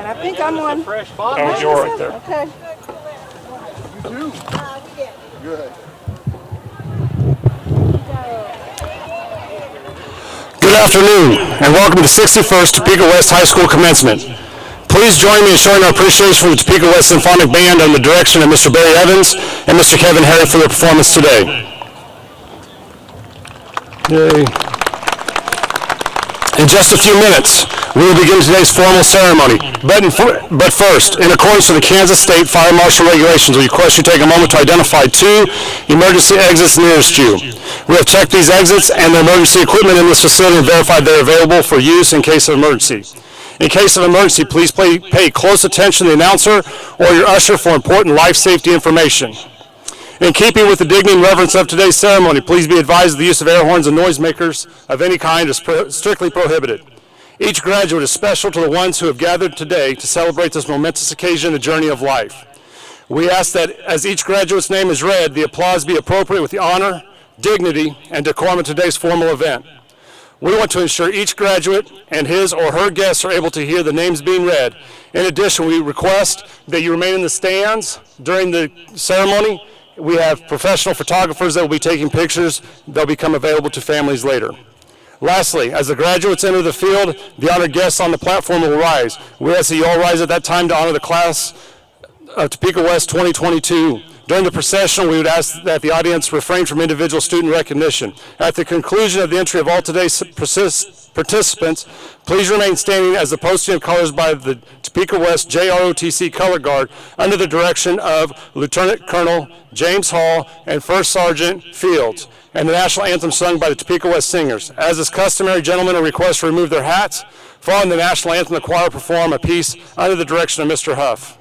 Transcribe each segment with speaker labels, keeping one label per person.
Speaker 1: And I think I'm on.
Speaker 2: Oh, you're right there.
Speaker 1: Okay.
Speaker 3: You too? Good.
Speaker 4: Good afternoon, and welcome to the 61st Topeka West High School Commencement. Please join me in showing our appreciation for the Topeka West Symphonic Band under the direction of Mr. Barry Evans and Mr. Kevin Harry for their performance today. Yay. In just a few minutes, we will begin today's formal ceremony. But first, in accordance with the Kansas State Fire Marshal regulations, we request you take a moment to identify 2 emergency exits nearest you. We have checked these exits and the emergency equipment in this facility and verified they are available for use in case of emergency. In case of emergency, please pay close attention to the announcer or your usher for important life safety information. In keeping with the dignity and reverence of today's ceremony, please be advised the use of air horns and noisemakers of any kind is strictly prohibited. Each graduate is special to the ones who have gathered today to celebrate this momentous occasion, the journey of life. We ask that as each graduate's name is read, the applause be appropriate with the honor, dignity, and decorum of today's formal event. We want to ensure each graduate and his or her guests are able to hear the names being read. In addition, we request that you remain in the stands during the ceremony. We have professional photographers that will be taking pictures. They'll become available to families later. Lastly, as the graduates enter the field, the honored guests on the platform will rise. We ask that you all rise at that time to honor the class of Topeka West 2022. During the procession, we would ask that the audience refrain from individual student recognition. At the conclusion of the entry of all today's participants, please remain standing as the posting of colors by the Topeka West JROTC Color Guard under the direction of Lieutenant Colonel James Hall and First Sergeant Fields, and the national anthem sung by the Topeka West Singers. As is customary, gentlemen are requested to remove their hats. Following the national anthem, the choir perform a piece under the direction of Mr. Huff.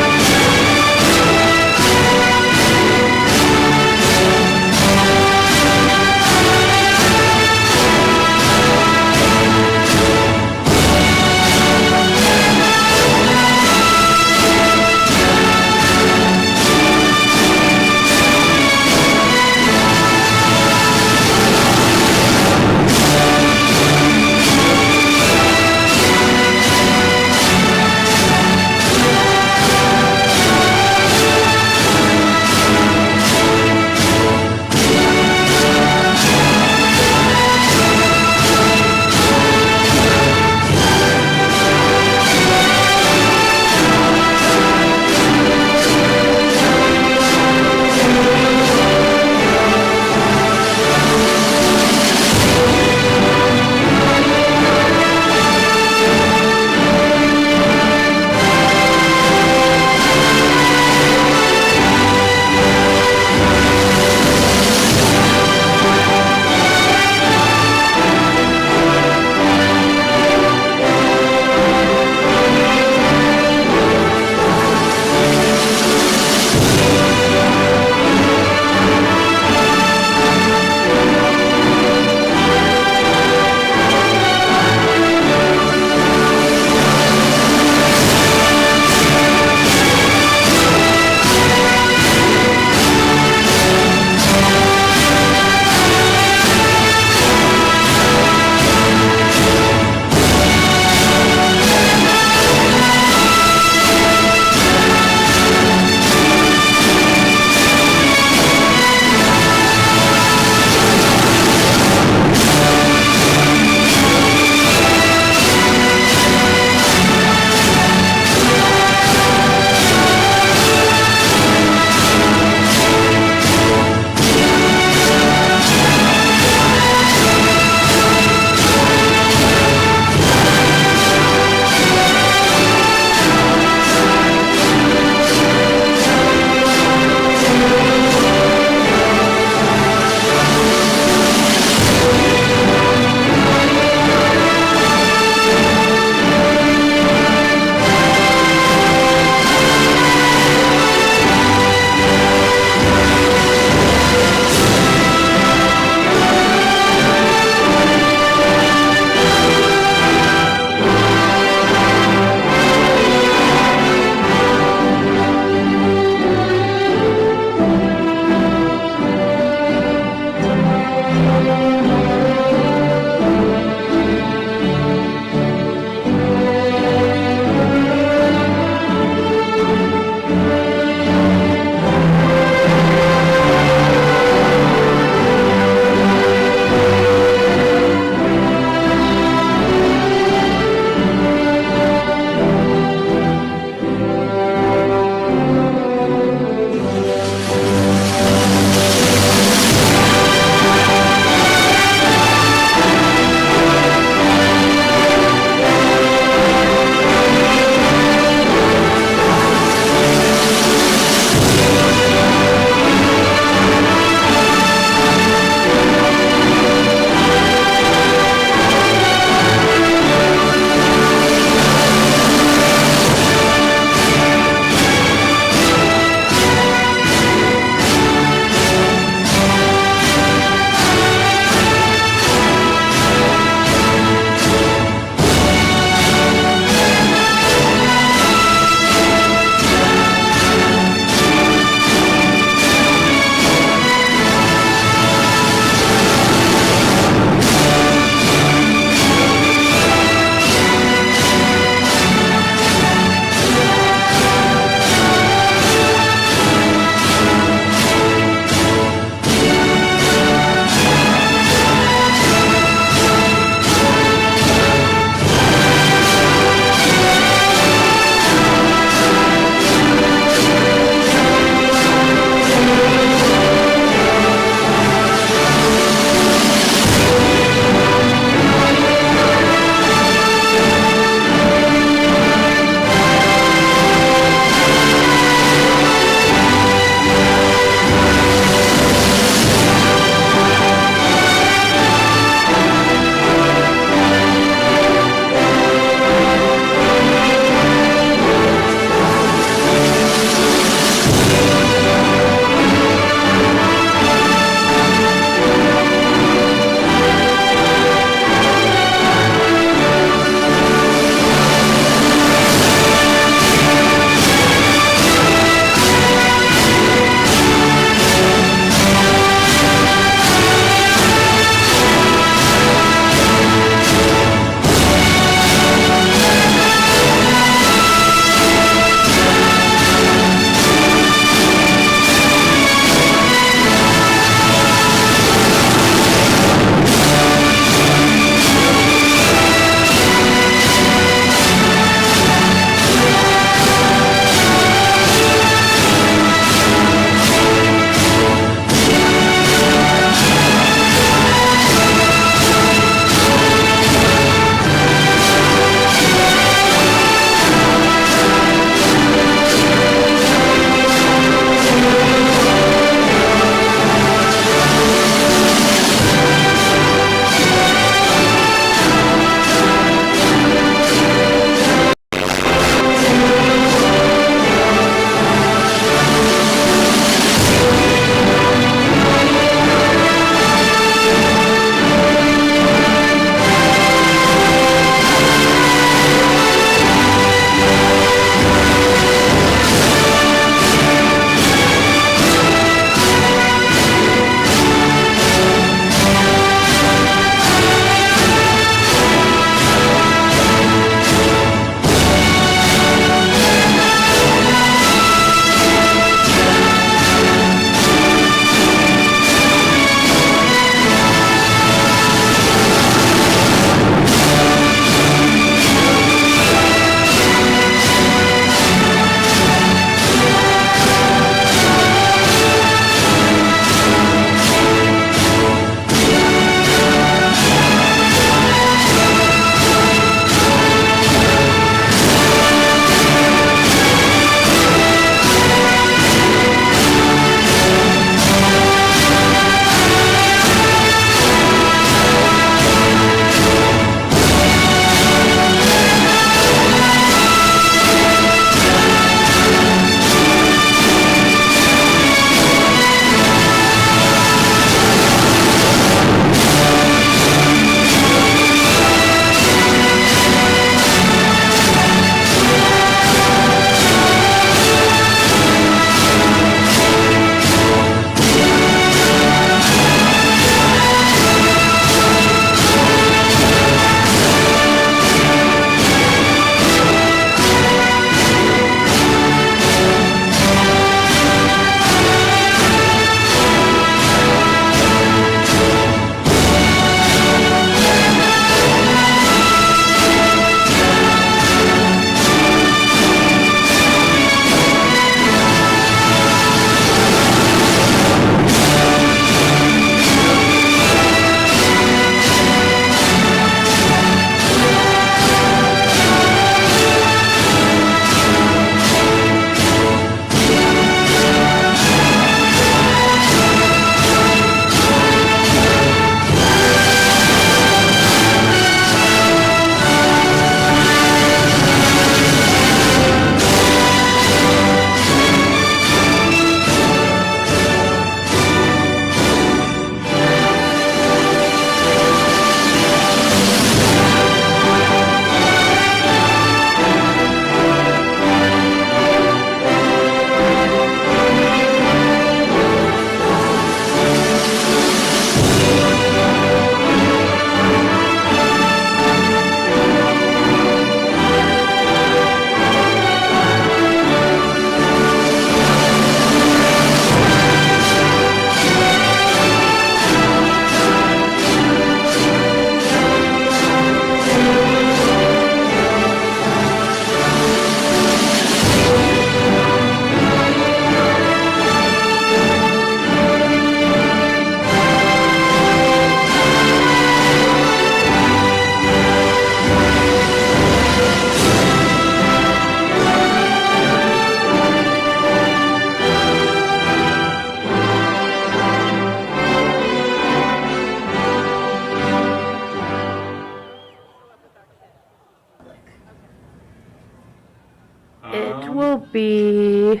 Speaker 2: It will be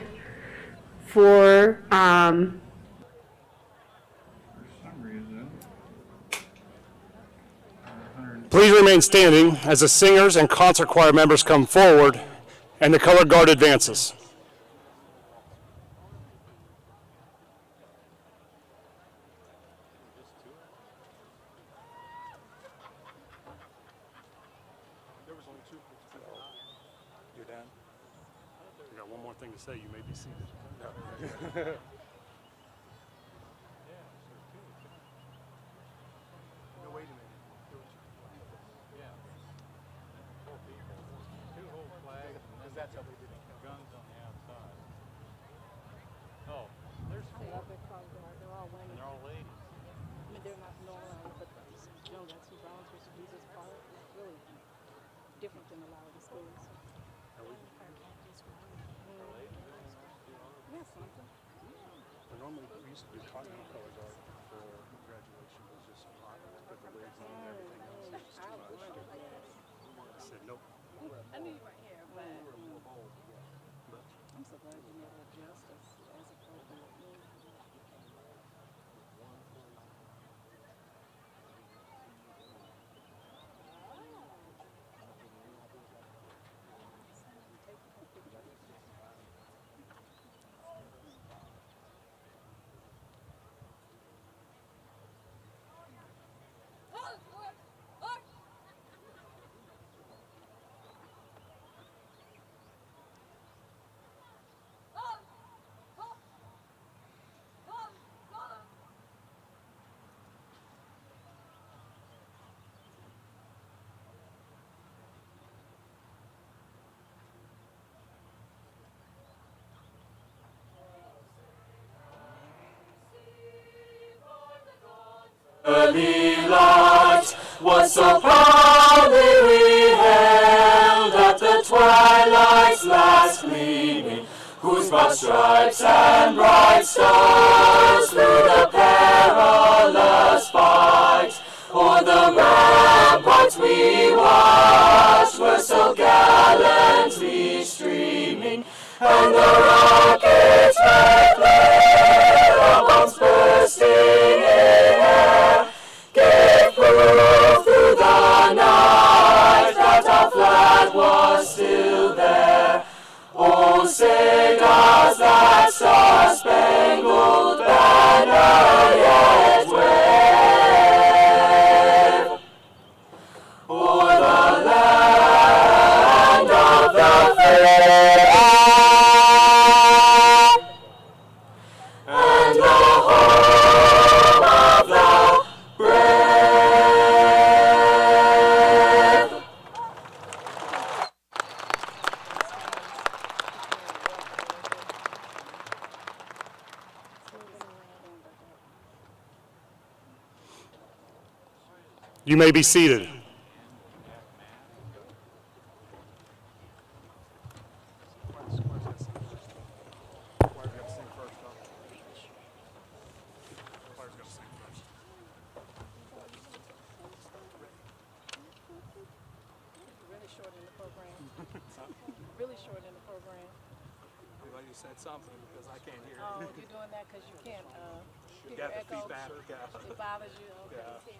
Speaker 2: for,
Speaker 5: For some reason. 100.
Speaker 4: Please remain standing as the singers and concert choir members come forward and the color guard advances. There was only two. You're done? I got one more thing to say. You may be seated. No, wait a minute.
Speaker 5: Two whole flags and then
Speaker 4: That's how they did it.
Speaker 5: guns on the outside. Oh, there's
Speaker 1: I
Speaker 5: four.
Speaker 1: love their color guard. They're all
Speaker 5: And
Speaker 1: women.
Speaker 5: they're all ladies.
Speaker 1: I mean, they're not normal, but you know, that's who volunteers to do this part. It's really different than a lot of the schools. Yeah, something.
Speaker 4: Normally, we used to do continental color guard for graduation. It was just hot. Put the wigs on and everything else. It was just too much. I said, nope.
Speaker 1: I knew you were here, but I'm so glad you never adjust as appropriate.
Speaker 6: Early light was so proudly we hailed at the twilight's last gleaming, whose broad stripes and bright stars through the perilous fight o'er the ramparts we watched were so gallantly streaming, and the rockets red glare, our bombs bursting in air, gave proof through the night that our flag was still there. Oh, say does that star-spangled banner yet wave o'er the land of the free and the home of the brave.
Speaker 4: You may be seated.
Speaker 1: Really short in the program. Really short in the program.
Speaker 7: Well, you said something because I can't hear
Speaker 1: Oh,
Speaker 7: it.
Speaker 1: you're doing that because you can't hear
Speaker 7: Yeah, the
Speaker 1: echo.
Speaker 7: feedback. Yeah.
Speaker 1: It bothers you. Okay.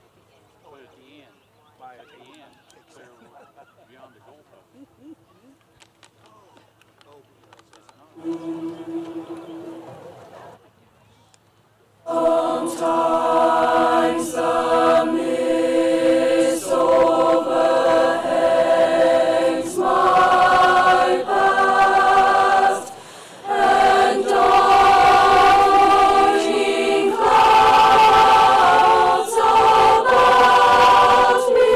Speaker 5: But at the end,
Speaker 7: Bye.
Speaker 5: at the end, clear beyond the goalpost.
Speaker 6: Sometimes the mist overhangs my path, and darting clouds about me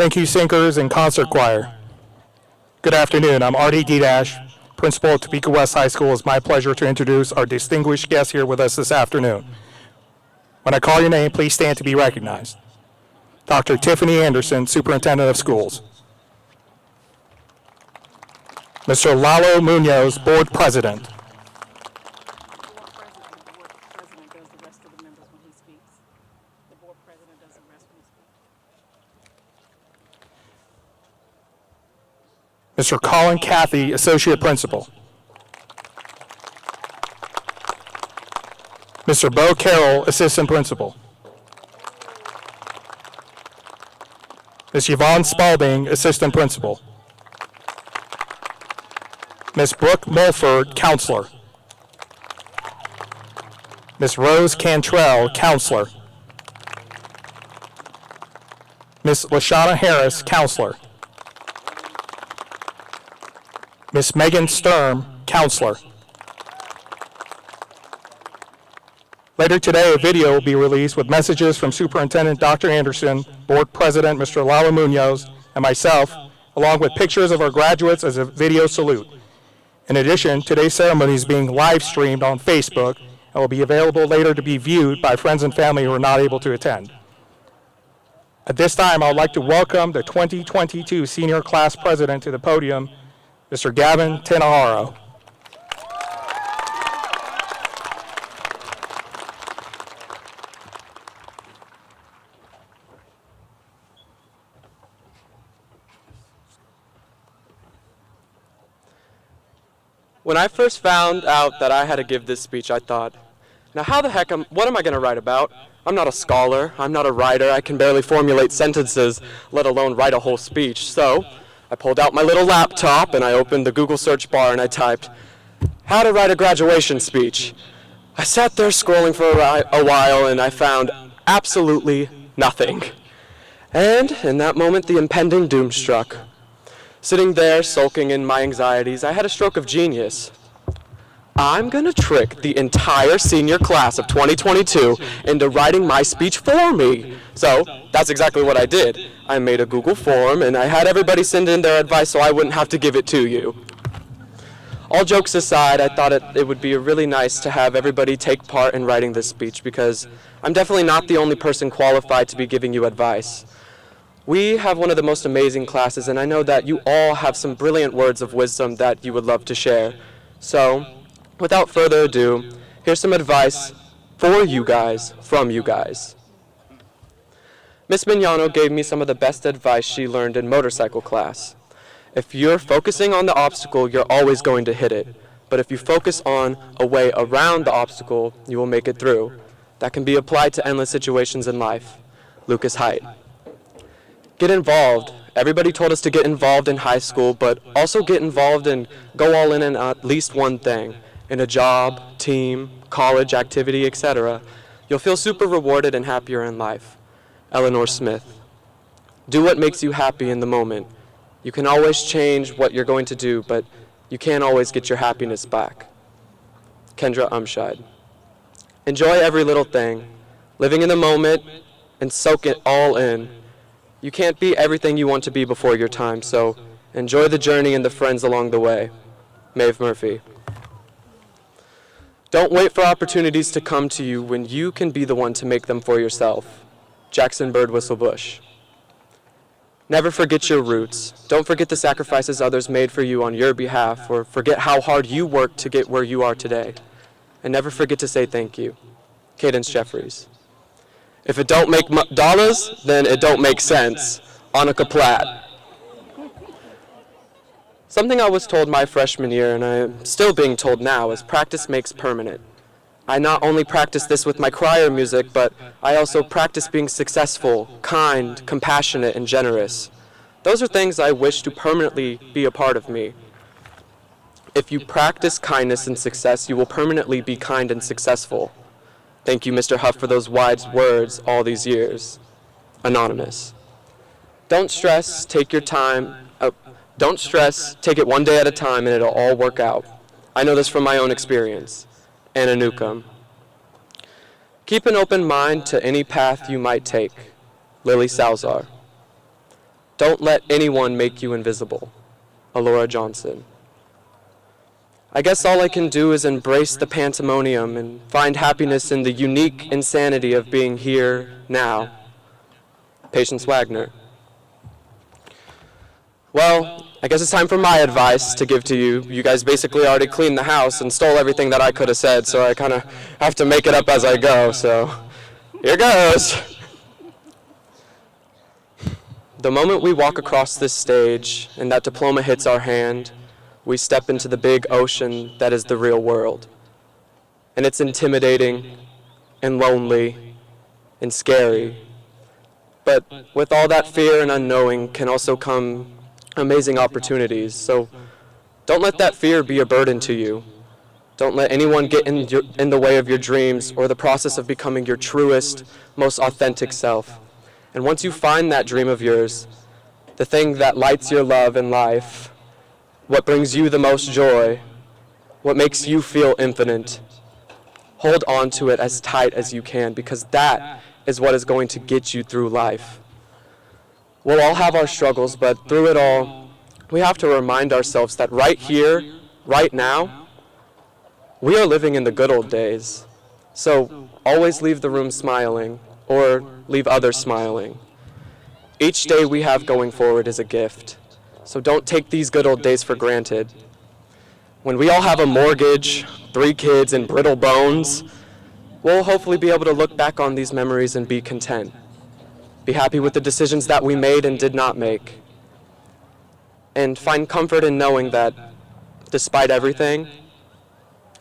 Speaker 8: Thank you, Sinkers and Concert Choir. Good afternoon. I'm Artie D-Dash, principal of Topeka West High School. It's my pleasure to introduce our distinguished guest here with us this afternoon. When I call your name, please stand to be recognized. Dr. Tiffany Anderson, Superintendent of Schools. Mr. Lalo Munoz, Board President.
Speaker 1: The board president does the rest of the members when he speaks. The board president does the rest when he speaks.
Speaker 8: Mr. Colin Cathy, Associate Principal. Mr. Bo Carroll, Assistant Principal. Ms. Yvonne Spalding, Assistant Principal. Ms. Brooke Mulford, Counselor. Ms. Rose Cantrell, Counselor. Ms. LaShawna Harris, Counselor. Ms. Megan Sturm, Counselor. Later today, a video will be released with messages from Superintendent Dr. Anderson, Board President Mr. Lalo Munoz, and myself, along with pictures of our graduates as a video salute. In addition, today's ceremony is being live streamed on Facebook and will be available later to be viewed by friends and family who are not able to attend. At this time, I would like to welcome the 2022 Senior Class President to the podium, Mr. Gavin Tenaharo.
Speaker 9: When I first found out that I had to give this speech, I thought, now how the heck, what am I going to write about? I'm not a scholar, I'm not a writer, I can barely formulate sentences, let alone write a whole speech. So I pulled out my little laptop and I opened the Google search bar and I typed, how to write a graduation speech. I sat there scrolling for a while and I found absolutely nothing. And in that moment, the impending doom struck. Sitting there, sulking in my anxieties, I had a stroke of genius. I'm gonna trick the entire senior class of 2022 into writing my speech for me. So that's exactly what I did. I made a Google form and I had everybody send in their advice so I wouldn't have to give it to you. All jokes aside, I thought it would be really nice to have everybody take part in writing this speech because I'm definitely not the only person qualified to be giving you advice. We have one of the most amazing classes, and I know that you all have some brilliant words of wisdom that you would love to share. So, without further ado, here's some advice for you guys, from you guys. Miss Mignano gave me some of the best advice she learned in motorcycle class. If you're focusing on the obstacle, you're always going to hit it. But if you focus on a way around the obstacle, you will make it through. That can be applied to endless situations in life. Lucas Height. Get involved. Everybody told us to get involved in high school, but also get involved and go all in at least one thing. In a job, team, college, activity, etc. You'll feel super rewarded and happier in life. Eleanor Smith. Do what makes you happy in the moment. You can always change what you're going to do, but you can't always get your happiness back. Kendra Umscheid. Enjoy every little thing, living in the moment and soak it all in. You can't be everything you want to be before your time, so enjoy the journey and the friends along the way. Maeve Murphy. Don't wait for opportunities to come to you when you can be the one to make them for yourself. Jackson Birdwhistle Bush. Never forget your roots. Don't forget the sacrifices others made for you on your behalf, or forget how hard you worked to get where you are today. And never forget to say thank you. Cadence Jeffries. If it don't make dollars, then it don't make sense. Annika Platt. Something I was told my freshman year, and I'm still being told now, is practice makes permanent. I not only practice this with my choir music, but I also practice being successful, kind, compassionate, and generous. Those are things I wish to permanently be a part of me. If you practice kindness and success, you will permanently be kind and successful. Thank you, Mr. Huff, for those wise words all these years. Anonymous. Don't stress, take your time. Don't stress, take it one day at a time and it'll all work out. I know this from my own experience. Anna Newcomb. Keep an open mind to any path you might take. Lily Salzar. Don't let anyone make you invisible. Alora Johnson. I guess all I can do is embrace the pandemonium and find happiness in the unique insanity of being here now. Patience Wagner. Well, I guess it's time for my advice to give to you. You guys basically already cleaned the house and stole everything that I could have said, so I kind of have to make it up as I go, so here goes. The moment we walk across this stage and that diploma hits our hand, we step into the big ocean that is the real world. And it's intimidating and lonely and scary. But with all that fear and unknowing can also come amazing opportunities. So don't let that fear be a burden to you. Don't let anyone get in the way of your dreams or the process of becoming your truest, most authentic self. And once you find that dream of yours, the thing that lights your love in life, what brings you the most joy, what makes you feel infinite, hold on to it as tight as you can, because that is what is going to get you through life. We'll all have our struggles, but through it all, we have to remind ourselves that right here, right now, we are living in the good old days. So always leave the room smiling, or leave others smiling. Each day we have going forward is a gift. So don't take these good old days for granted. When we all have a mortgage, 3 kids, and brittle bones, we'll hopefully be able to look back on these memories and be content. Be happy with the decisions that we made and did not make. And find comfort in knowing that, despite everything,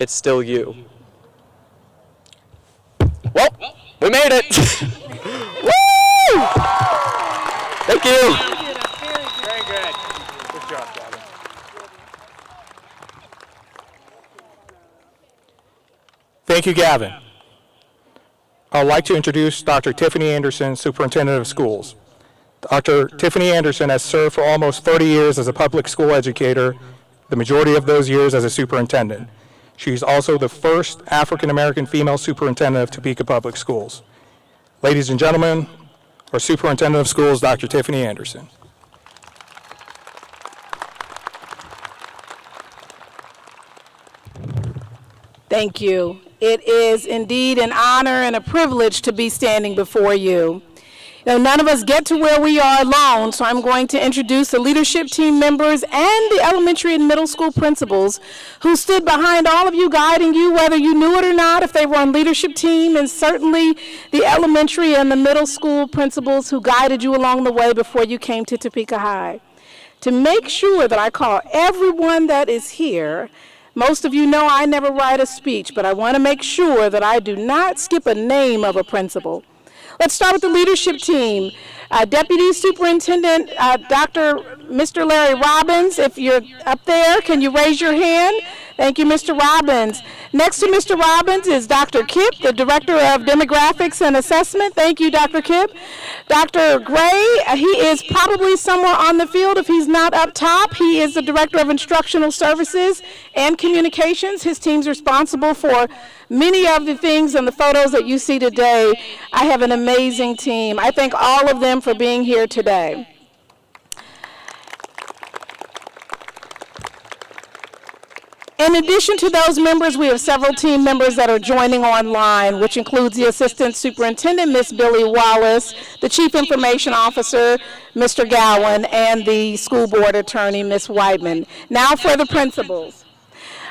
Speaker 9: it's still you. Well, we made it! Woo! Thank you!
Speaker 5: Very good. Good job, Gavin.
Speaker 8: Thank you, Gavin. I'd like to introduce Dr. Tiffany Anderson, Superintendent of Schools. Dr. Tiffany Anderson has served for almost 30 years as a public school educator, the majority of those years as a superintendent. She's also the first African-American female superintendent of Topeka Public Schools. Ladies and gentlemen, our Superintendent of Schools, Dr. Tiffany Anderson.
Speaker 1: Thank you. It is indeed an honor and a privilege to be standing before you. None of us get to where we are alone, so I'm going to introduce the leadership team members and the elementary and middle school principals who stood behind all of you, guiding you, whether you knew it or not, if they were on leadership team, and certainly the elementary and the middle school principals who guided you along the way before you came to Topeka High. To make sure that I call everyone that is here, most of you know I never write a speech, but I want to make sure that I do not skip a name of a principal. Let's start with the leadership team. Deputy Superintendent Mr. Larry Robbins, if you're up there, can you raise your hand? Thank you, Mr. Robbins. Next to Mr. Robbins is Dr. Kipp, the Director of Demographics and Assessment. Thank you, Dr. Kipp. Dr. Gray, he is probably somewhere on the field if he's not up top. He is the Director of Instructional Services and Communications. His team's responsible for many of the things and the photos that you see today. I have an amazing team. I thank all of them for being here today. In addition to those members, we have several team members that are joining online, which includes the Assistant Superintendent, Ms. Billy Wallace, the Chief Information Officer, Mr. Gowan, and the School Board Attorney, Ms. Whiteman. Now for the principals.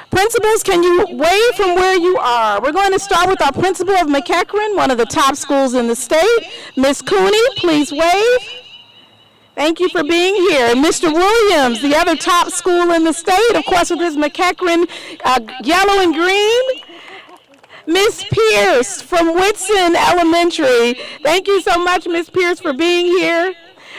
Speaker 1: Principals, can you wave from where you are? We're going to start with our principal of McEachran, one of the top schools in the state. Ms. Cooney, please wave. Thank you for being here. And Mr. Williams, the other top school in the state, of course, with his McEachran yellow and green. Miss Pierce from Whitson Elementary. Thank you so much, Miss Pierce, for being here.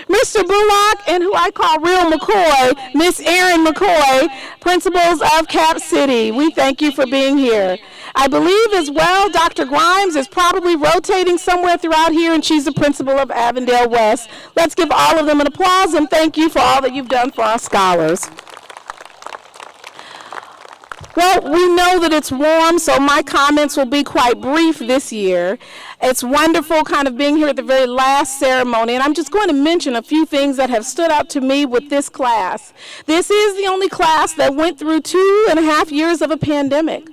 Speaker 1: Mr. Bullock, and who I call Real McCoy, Miss Erin McCoy, principals of Cap City. We thank you for being here. I believe as well Dr. Grimes is probably rotating somewhere throughout here, and she's the principal of Avondale West. Let's give all of them an applause and thank you for all that you've done for our scholars. Well, we know that it's warm, so my comments will be quite brief this year. It's wonderful kind of being here at the very last ceremony, and I'm just going to mention a few things that have stood out to me with this class. This is the only class that went through 2.5 years of a pandemic.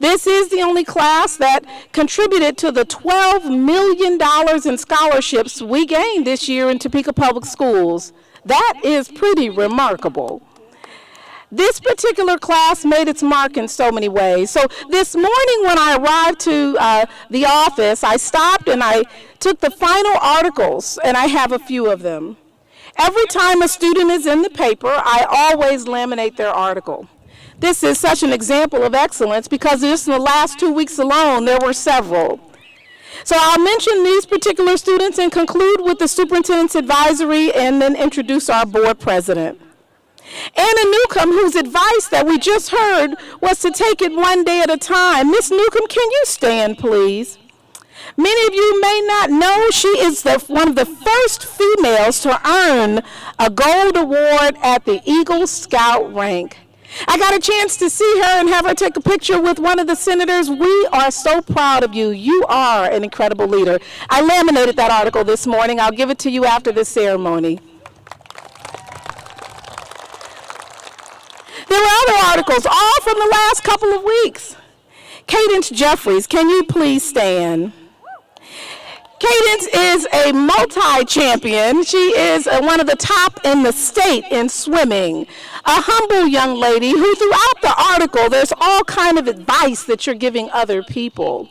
Speaker 1: This is the only class that contributed to the $12 million in scholarships we gained this year in Topeka Public Schools. That is pretty remarkable. This particular class made its mark in so many ways. So this morning when I arrived to the office, I stopped and I took the final articles, and I have a few of them. Every time a student is in the paper, I always laminate their article. This is such an example of excellence because just in the last 2 weeks alone, there were several. So I'll mention these particular students and conclude with the superintendent's advisory and then introduce our board president. Anna Newcomb, whose advice that we just heard was to take it one day at a time. Miss Newcomb, can you stand, please? Many of you may not know she is one of the first females to earn a gold award at the Eagle Scout rank. I got a chance to see her and have her take a picture with one of the senators. We are so proud of you. You are an incredible leader. I laminated that article this morning. I'll give it to you after this ceremony. There were other articles, all from the last couple of weeks. Cadence Jeffries, can you please stand? Cadence is a multi-champion. She is one of the top in the state in swimming. A humble young lady who throughout the article, there's all kind of advice that you're giving other people.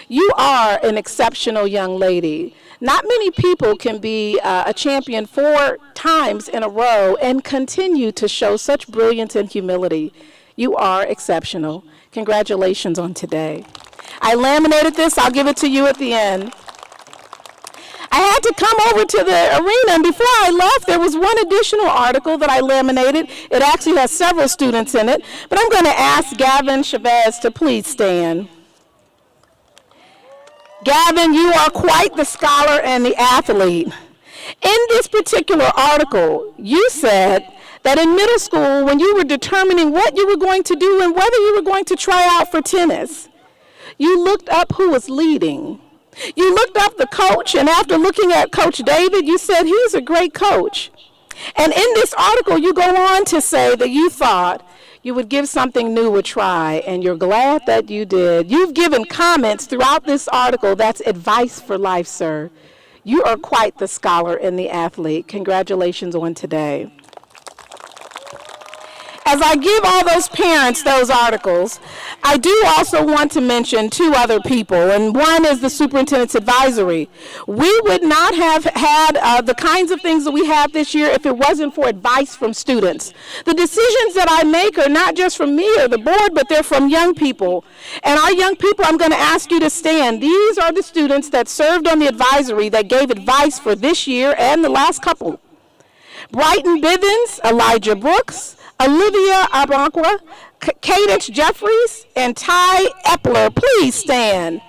Speaker 1: You are an exceptional young lady. Not many people can be a champion 4 times in a row and continue to show such brilliance and humility. You are exceptional. Congratulations on today. I laminated this. I'll give it to you at the end. I had to come over to the arena, and before I left, there was one additional article that I laminated. It actually has several students in it, but I'm going to ask Gavin Chavez to please stand. Gavin, you are quite the scholar and the athlete. In this particular article, you said that in middle school, when you were determining what you were going to do and whether you were going to try out for tennis, you looked up who was leading. You looked up the coach, and after looking at Coach David, you said he's a great coach. And in this article, you go on to say that you thought you would give something new a try, and you're glad that you did. You've given comments throughout this article that's advice for life, sir. You are quite the scholar and the athlete. Congratulations on today. As I give all those parents those articles, I do also want to mention 2 other people, and one is the superintendent's advisory. We would not have had the kinds of things that we have this year if it wasn't for advice from students. The decisions that I make are not just from me or the board, but they're from young people. And our young people, I'm going to ask you to stand. These are the students that served on the advisory that gave advice for this year and the last couple. Brighton Bivens, Elijah Brooks, Olivia Abanqua, Cadence Jeffries, and Ty Epler. Please stand.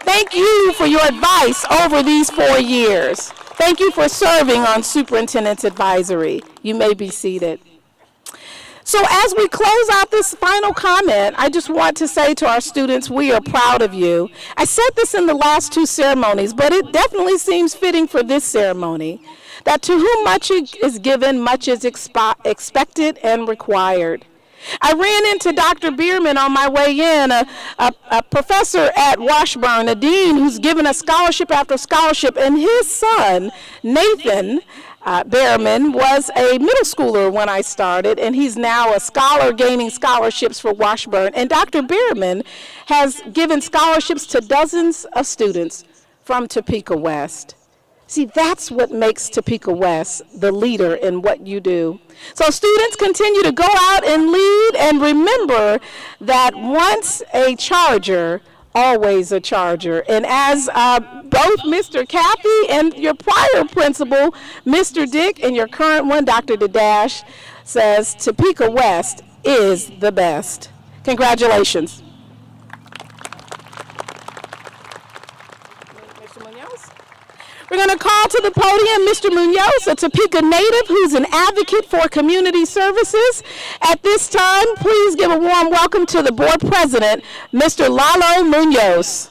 Speaker 1: Thank you for your advice over these 4 years. Thank you for serving on Superintendent's Advisory. You may be seated. So as we close out this final comment, I just want to say to our students, we are proud of you. I said this in the last 2 ceremonies, but it definitely seems fitting for this ceremony, that to whom much is given, much is expected and required. I ran into Dr. Bierman on my way in, a professor at Washburn, a dean who's given us scholarship after scholarship, and his son, Nathan Bierman, was a middle schooler when I started, and he's now a scholar gaining scholarships for Washburn. And Dr. Bierman has given scholarships to dozens of students from Topeka West. See, that's what makes Topeka West the leader in what you do. So students, continue to go out and lead, and remember that once a Charger, always a Charger. And as both Mr. Kathy and your prior principal, Mr. Dick, and your current one, Dr. Dadash, says, Topeka West is the best. Congratulations. Mr. Munoz? We're going to call to the podium Mr. Munoz, a Topeka native who's an advocate for community services. At this time, please give a warm welcome to the board president, Mr. Lalo Munoz.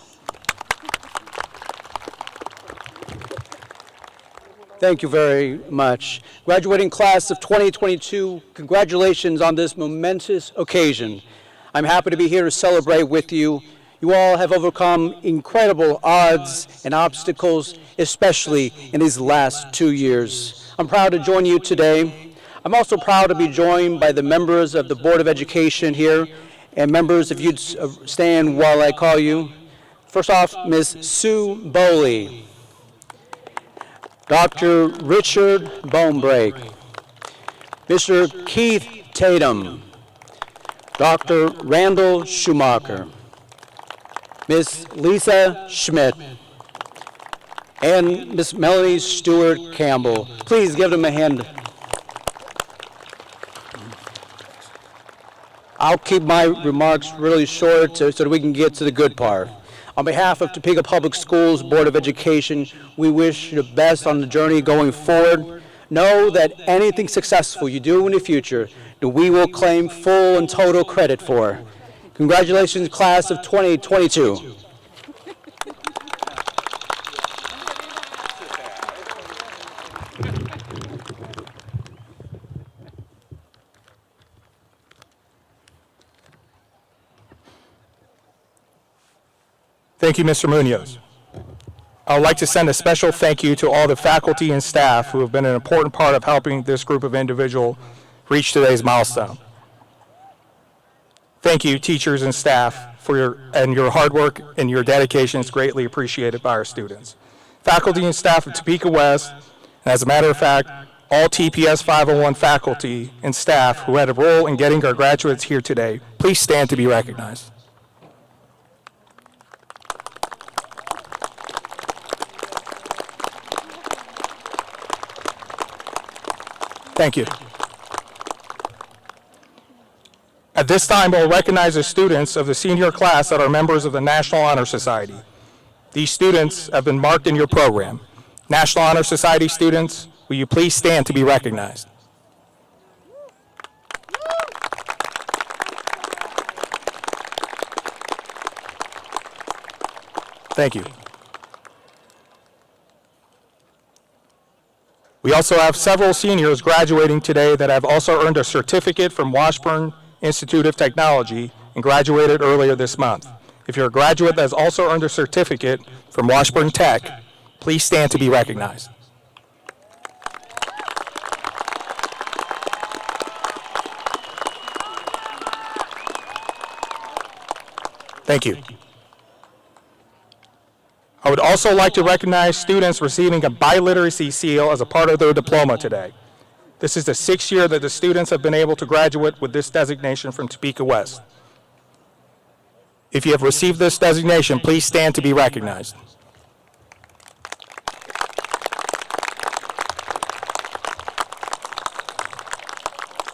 Speaker 10: Thank you very much. Graduating class of 2022, congratulations on this momentous occasion. I'm happy to be here to celebrate with you. You all have overcome incredible odds and obstacles, especially in these last 2 years. I'm proud to join you today. I'm also proud to be joined by the members of the Board of Education here, and members, if you'd stand while I call you. First off, Ms. Sue Bowley. Dr. Richard Bonebrake, Mr. Keith Tatum, Dr. Randall Schumacher, Ms. Lisa Schmidt, and Ms. Melanie Stewart Campbell. Please give them a hand. I'll keep my remarks really short so that we can get to the good part. On behalf of Topeka Public Schools Board of Education, we wish you the best on the journey going forward. Know that anything successful you do in the future, that we will claim full and total credit for. Congratulations, class of 2022.
Speaker 8: Thank you, Mr. Munoz. I would like to send a special thank you to all the faculty and staff who have been an important part of helping this group of individuals reach today's milestone. Thank you, teachers and staff, for your hard work and your dedication is greatly appreciated by our students. Faculty and staff of Topeka West, and as a matter of fact, all TPS 501 faculty and staff who had a role in getting our graduates here today, please stand to be recognized. Thank you. At this time, we'll recognize the students of the senior class that are members of the National Honor Society. These students have been marked in your program. National Honor Society students, will you please stand to be recognized? Thank you. We also have several seniors graduating today that have also earned a certificate from Washburn Institute of Technology and graduated earlier this month. If you're a graduate that has also earned a certificate from Washburn Tech, please stand to be recognized. Thank you. I would also like to recognize students receiving a biliteracy seal as a part of their diploma today. This is the 6th year that the students have been able to graduate with this designation from Topeka West. If you have received this designation, please stand to be recognized.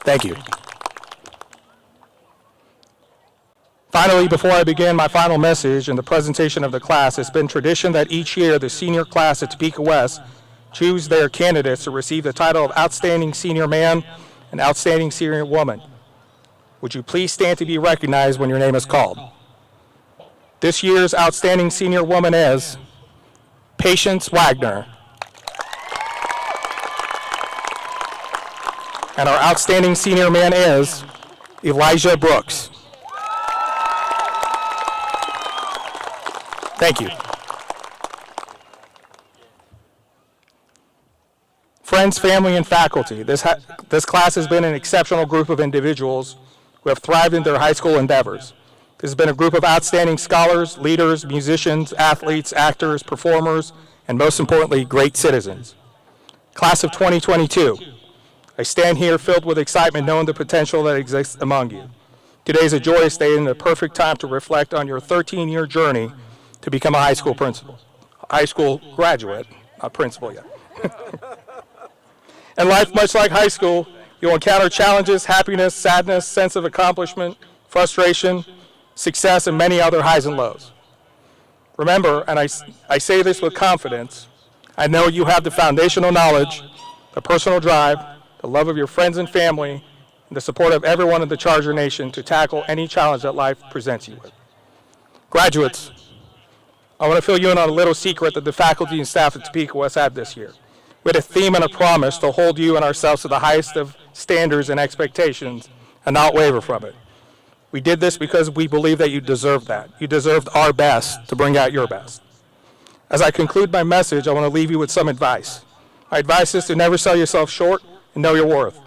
Speaker 8: Thank you. Finally, before I begin my final message and the presentation of the class, it's been tradition that each year the senior class at Topeka West choose their candidates to receive the title of Outstanding Senior Man and Outstanding Senior Woman. Would you please stand to be recognized when your name is called? This year's Outstanding Senior Woman is Patience Wagner. And our Outstanding Senior Man is Elijah Brooks. Thank you. Friends, family, and faculty, this class has been an exceptional group of individuals who have thrived in their high school endeavors. This has been a group of outstanding scholars, leaders, musicians, athletes, actors, performers, and most importantly, great citizens. Class of 2022, I stand here filled with excitement knowing the potential that exists among you. Today is a joyous day and the perfect time to reflect on your 13-year journey to become a high school principal. High school graduate, not principal yet. In life, much like high school, you'll encounter challenges, happiness, sadness, sense of accomplishment, frustration, success, and many other highs and lows. Remember, and I say this with confidence, I know you have the foundational knowledge, the personal drive, the love of your friends and family, and the support of everyone in the Charger Nation to tackle any challenge that life presents you with. Graduates, I want to fill you in on a little secret that the faculty and staff at Topeka West had this year. We had a theme and a promise to hold you and ourselves to the highest of standards and expectations and not waver from it. We did this because we believe that you deserved that. You deserved our best to bring out your best. As I conclude my message, I want to leave you with some advice. My advice is to never sell yourself short and know your worth.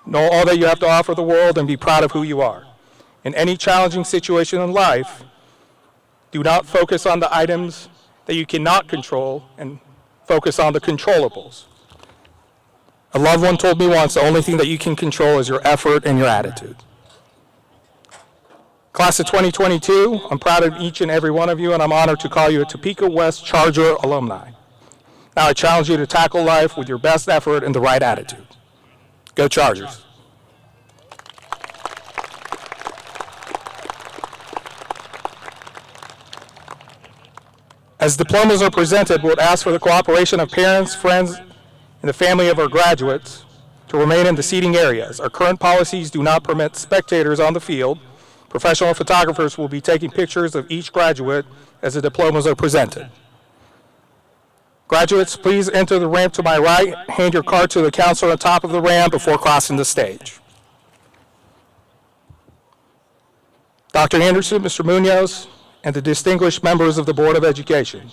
Speaker 8: Know all that you have to offer the world and be proud of who you are. In any challenging situation in life, do not focus on the items that you cannot control and focus on the controllables. A loved one told me once, the only thing that you can control is your effort and your attitude. Class of 2022, I'm proud of each and every one of you, and I'm honored to call you a Topeka West Charger alumni. Now I challenge you to tackle life with your best effort and the right attitude. Go Chargers. As diplomas are presented, we'll ask for the cooperation of parents, friends, and the family of our graduates to remain in the seating areas. Our current policies do not permit spectators on the field. Professional photographers will be taking pictures of each graduate as the diplomas are presented. Graduates, please enter the ramp to my right. Hand your card to the counselor on top of the ramp before crossing the stage. Dr. Anderson, Mr. Munoz, and the distinguished members of the Board of Education.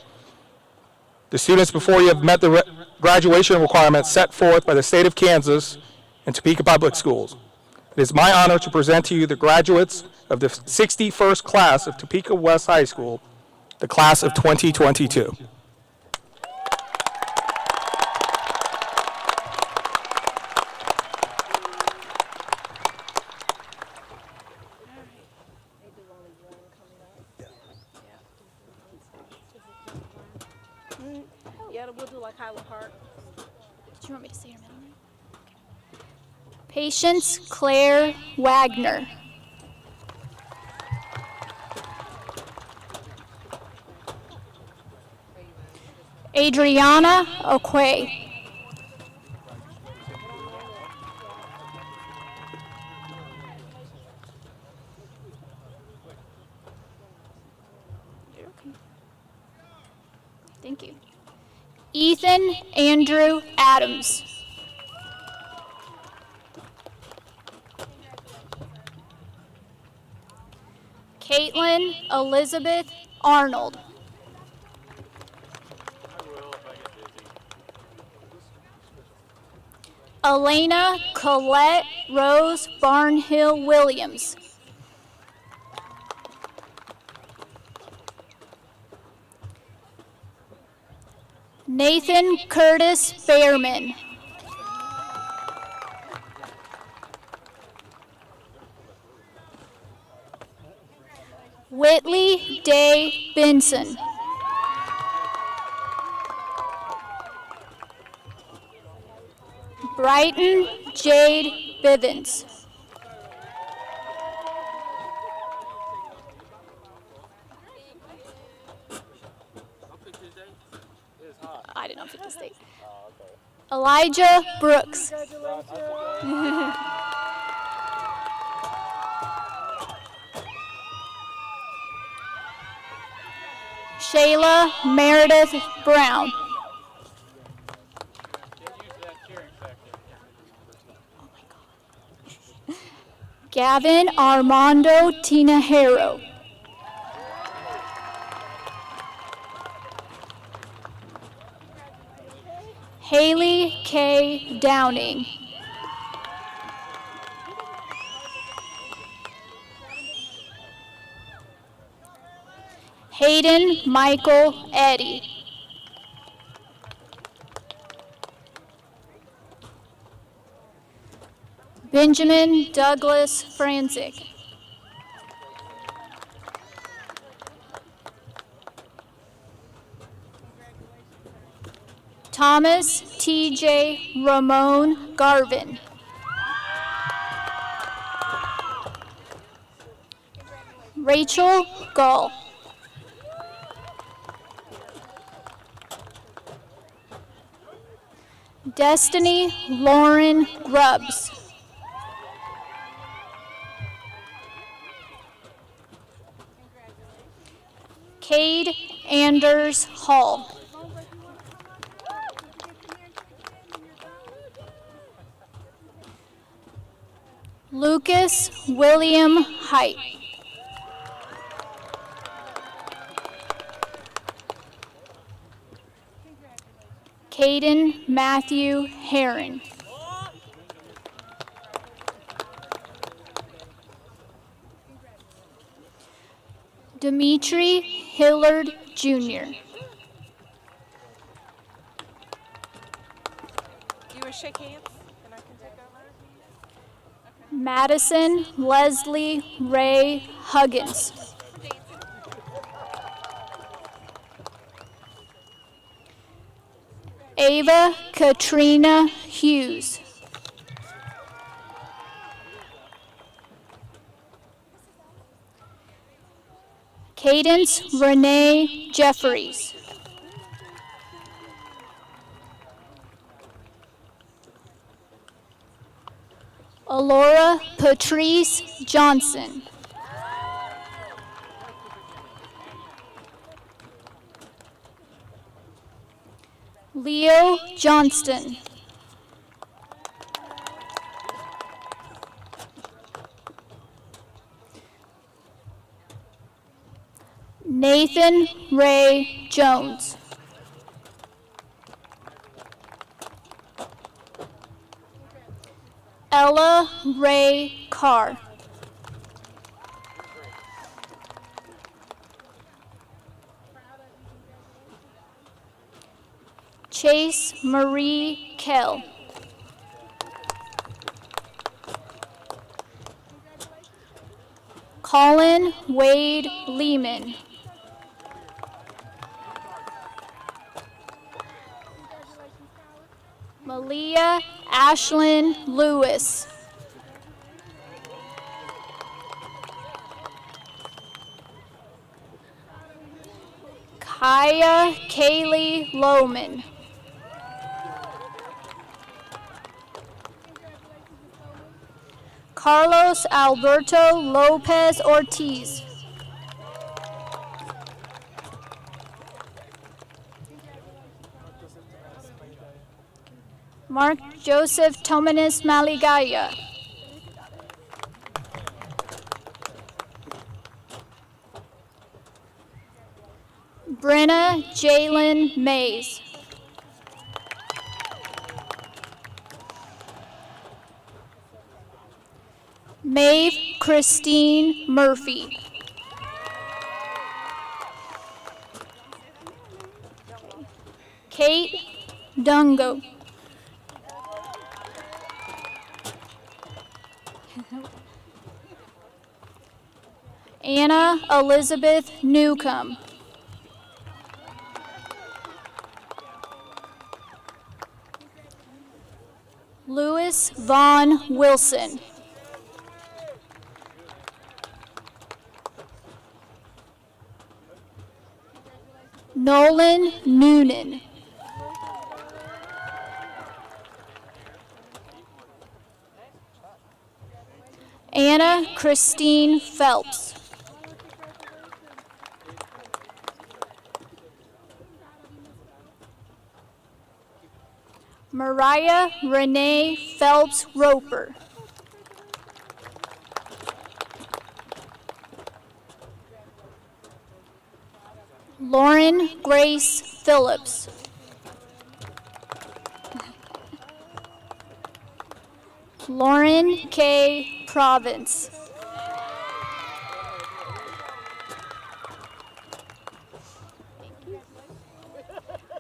Speaker 8: The students before you have met the graduation requirements set forth by the state of Kansas and Topeka Public Schools. It is my honor to present to you the graduates of the 61st class of Topeka West High School, the class of 2022.
Speaker 1: Yeah, we'll do like Highland Park.
Speaker 11: Do you want me to say your middle name? Okay. Patience Claire Wagner. Adriana Oquay. Thank you. Ethan Andrew Adams. Caitlin Elizabeth Arnold. Elena Colette Rose Barnhill Williams. Nathan Curtis Behrman. Whitley Day Benson. Brighton Jade Bivens. I did not pick the state. Elijah Brooks. Shayla Meredith Brown. Gavin Armando Tinajero. Haley K. Downing. Hayden Michael Eddy. Benjamin Douglas Franzik. Thomas T.J. Ramon Garvin. Rachel Gull. Destiny Lauren Grubbs. Cade Anders Hall. Lucas William Height. Caden Matthew Herron. Dimitri Hillard Jr.
Speaker 12: You will shake hands and I can take over?
Speaker 11: Madison Leslie Ray Huggins. Ava Katrina Hughes. Cadence Renee Jeffries. Alora Patrice Johnson. Leo Johnston. Nathan Ray Jones. Ella Ray Carr. Chase Marie Kell. Colin Wade Lehman. Malia Ashlyn Lewis. Kaya Kaylee Lohman. Carlos Alberto Lopez Ortiz. Mark Joseph Tomanis Maligaya. Brenna Jalen Mays. Maeve Christine Murphy. Kate Dungo. Anna Elizabeth Newcomb. Louis Vaughn Wilson. Nolan Noonan. Anna Christine Phelps. Mariah Renee Phelps Roper. Lauren Grace Phillips. Lauren K. Province.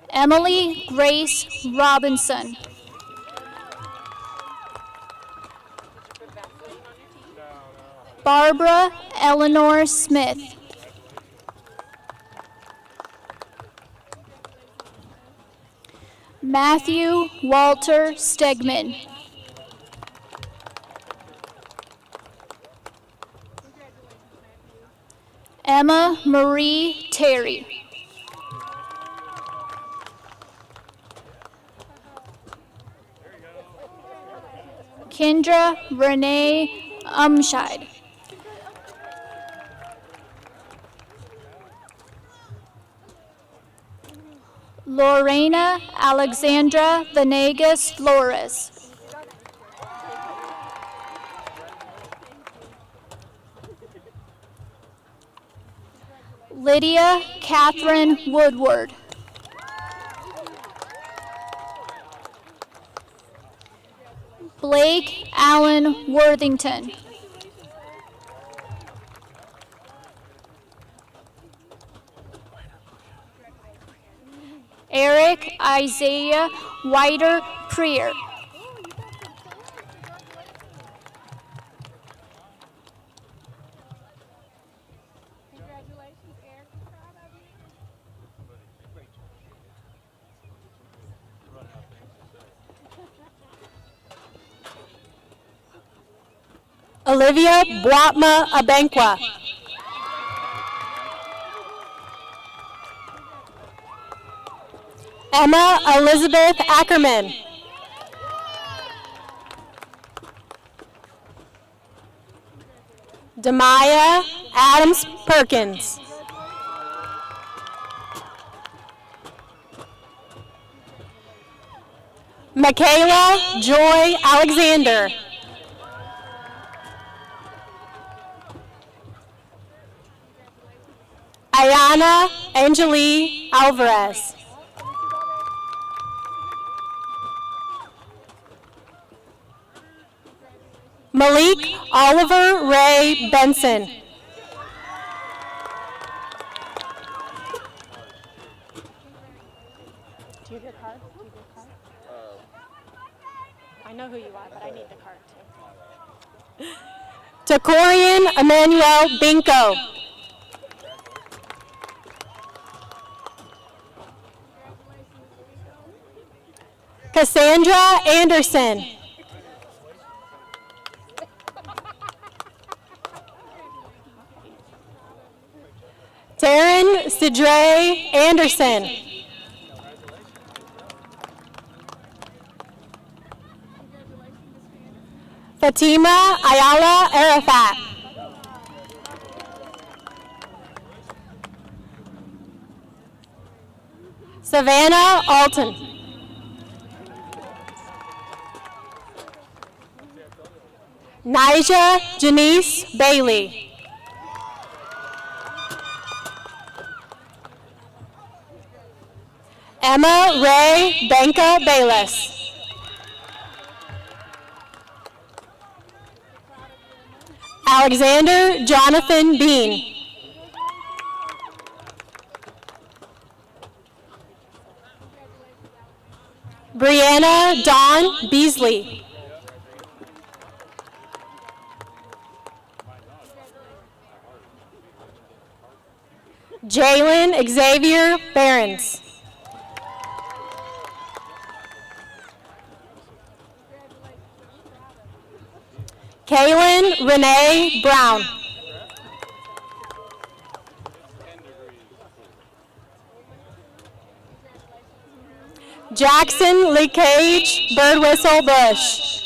Speaker 11: Emily Grace Robinson. Barbara Eleanor Smith. Matthew Walter Stegman. Emma Marie Terry. Kendra Renee Umscheid. Lorena Alexandra Venegas Flores. Lydia Catherine Woodward. Blake Allen Worthington. Eric Isaiah Whiter Prier.
Speaker 1: Olivia Boatma Abankwa. Emma Elizabeth Ackerman. Demaya Adams Perkins. Michaela Joy Alexander. Ayana Angelie Alvarez. Malik Oliver Ray Benson.
Speaker 12: Do you get a card? I know who you are, but I need the card too.
Speaker 1: Takorian Emmanuel Binko. Cassandra Anderson. Taryn Sidre Anderson. Fatima Ayala Arafat. Savannah Alton. Nija Janice Bailey. Emma Ray Banka Bayless. Alexander Jonathan Bean. Brianna Dawn Beasley. Jalen Xavier Behrens. Kaylin Renee Brown. Jackson Lee Cage Birdwhistle Bush.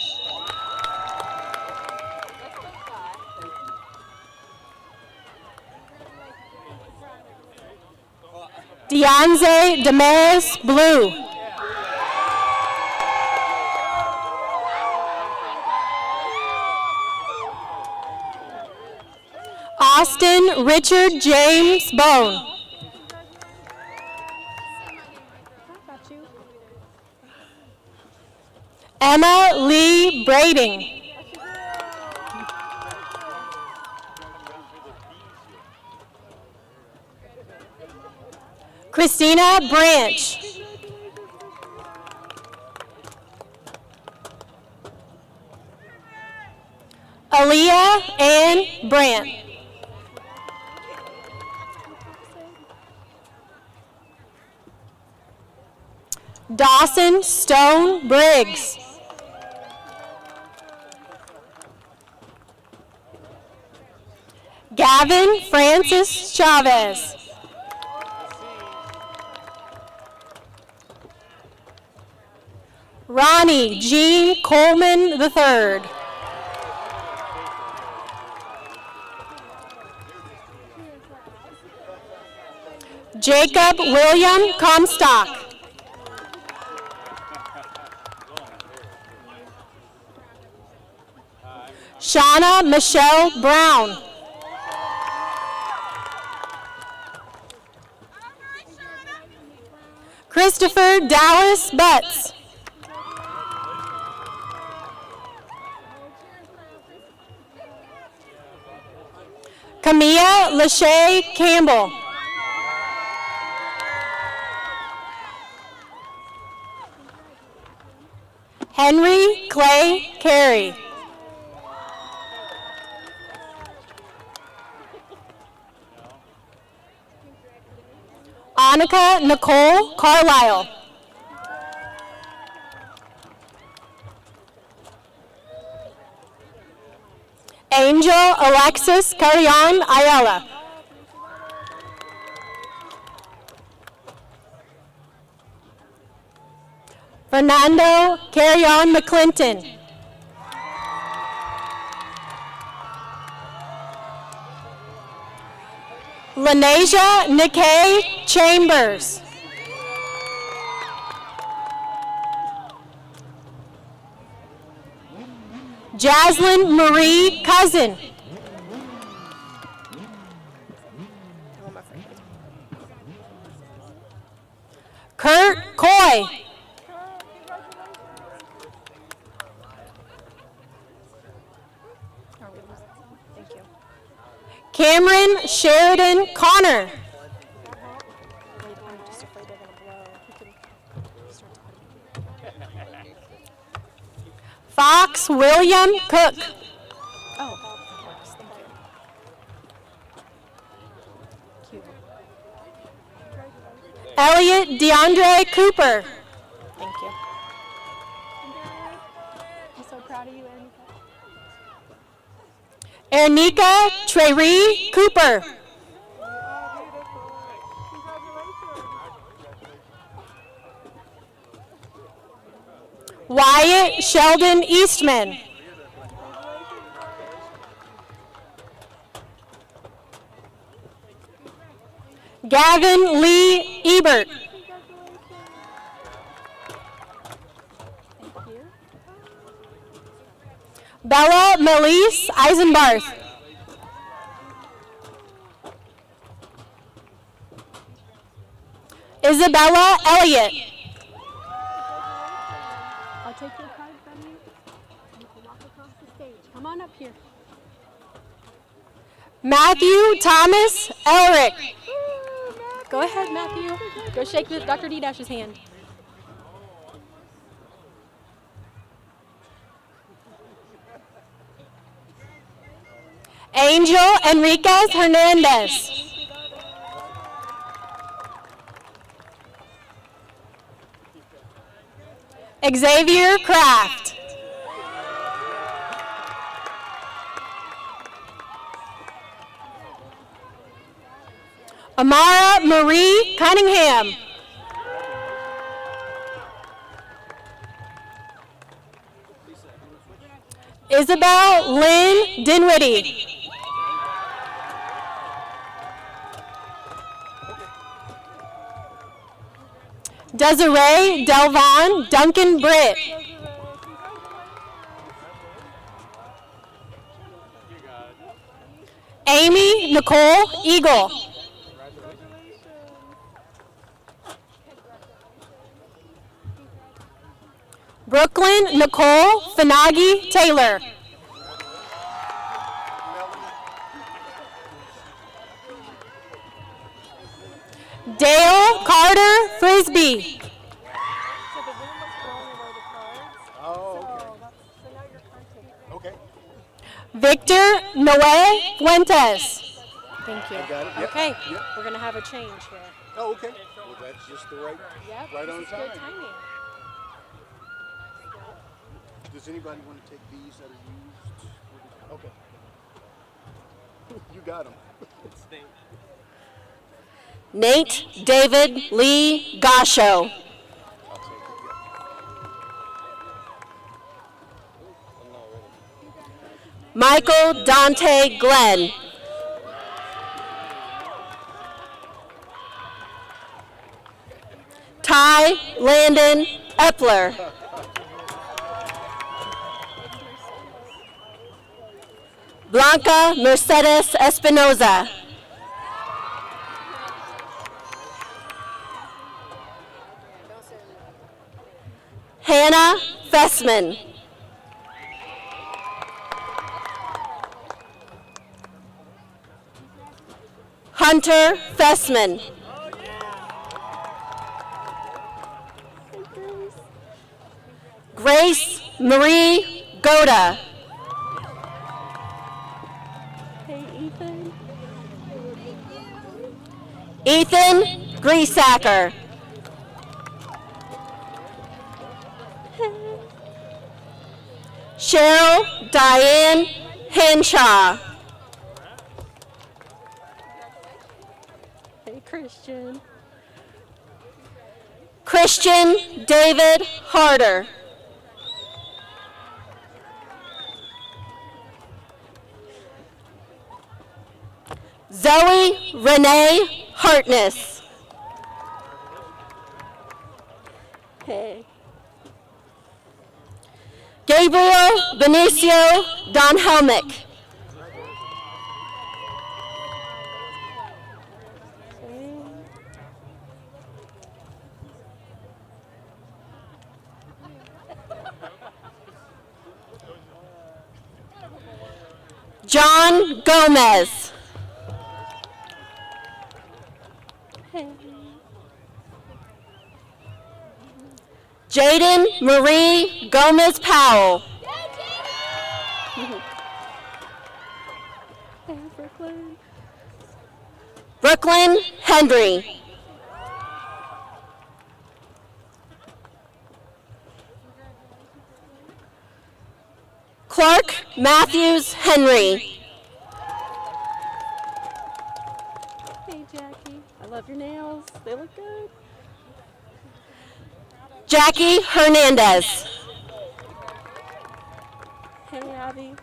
Speaker 1: Deonze Damaris Blue. Austin Richard James Bone. Emma Lee Brading. Christina Branch. Aaliyah Ann Brandt. Dawson Stone Briggs. Gavin Francis Chavez. Ronnie Jean Coleman III. Jacob William Comstock. Shauna Michelle Brown. Christopher Dallas Butts. Camilla Lachey Campbell. Henry Clay Carey. Annika Nicole Carlisle. Angel Alexis Carrion Ayala. Fernando Carrion McClinton. Lanasia Nikkei Chambers. Jaslyn Marie Cousin. Kurt Coy. Cameron Sheridan Connor. Fox William Cook. Elliot DeAndre Cooper. Thank you.
Speaker 12: I'm so proud of you, Ernika.
Speaker 1: Ernika Trey Cooper. Wyatt Sheldon Eastman. Gavin Lee Ebert. Bella Melise Eisenbarth. Isabella Elliott.
Speaker 12: I'll take your card from you. You can walk across the stage. Come on up here.
Speaker 1: Matthew Thomas Elric.
Speaker 12: Go ahead, Matthew. Go shake Dr. D-Dash's hand.
Speaker 1: Angel Enriquez Hernandez. Xavier Kraft. Amara Marie Cunningham. Isabel Lynn Dinwiddie. Desiree Delvon Duncan Britt. Amy Nicole Eagle. Brooklyn Nicole Finagi Taylor. Dale Carter Frisbee.
Speaker 3: Okay.
Speaker 1: Victor Noe Fuentes.
Speaker 12: Thank you.
Speaker 3: I got it. Yep.
Speaker 12: Okay,
Speaker 3: Yep.
Speaker 12: we're going to have a change here.
Speaker 3: Oh, okay. Well, that's just the right,
Speaker 12: Yep,
Speaker 3: right
Speaker 12: this
Speaker 3: on
Speaker 12: is
Speaker 3: time.
Speaker 12: good timing.
Speaker 3: Does anybody want to take these that are used? Okay. You got them.
Speaker 1: Nate David Lee Gasho.
Speaker 13: Michael Dante Glenn. Ty Landon Epler. Blanca Mercedes Espinoza. Hannah Fessman. Hunter Fessman. Grace Marie Goda.
Speaker 2: Hey, Ethan.
Speaker 13: Ethan Griesacker. Cheryl Diane Henshaw.
Speaker 2: Hey, Christian.
Speaker 13: Christian David Harder. Zoe Renee Hartness.
Speaker 2: Hey.
Speaker 13: Gabriel Benicio Don Helmick. John Gomez.
Speaker 2: Hey.
Speaker 13: Jaden Marie Gomez Powell.
Speaker 2: Hey, Brooklyn.
Speaker 13: Brooklyn Henry. Clark Matthews Henry.
Speaker 2: Hey, Jackie. I love your nails. They look good.
Speaker 13: Jackie Hernandez.
Speaker 2: Hey, Abby.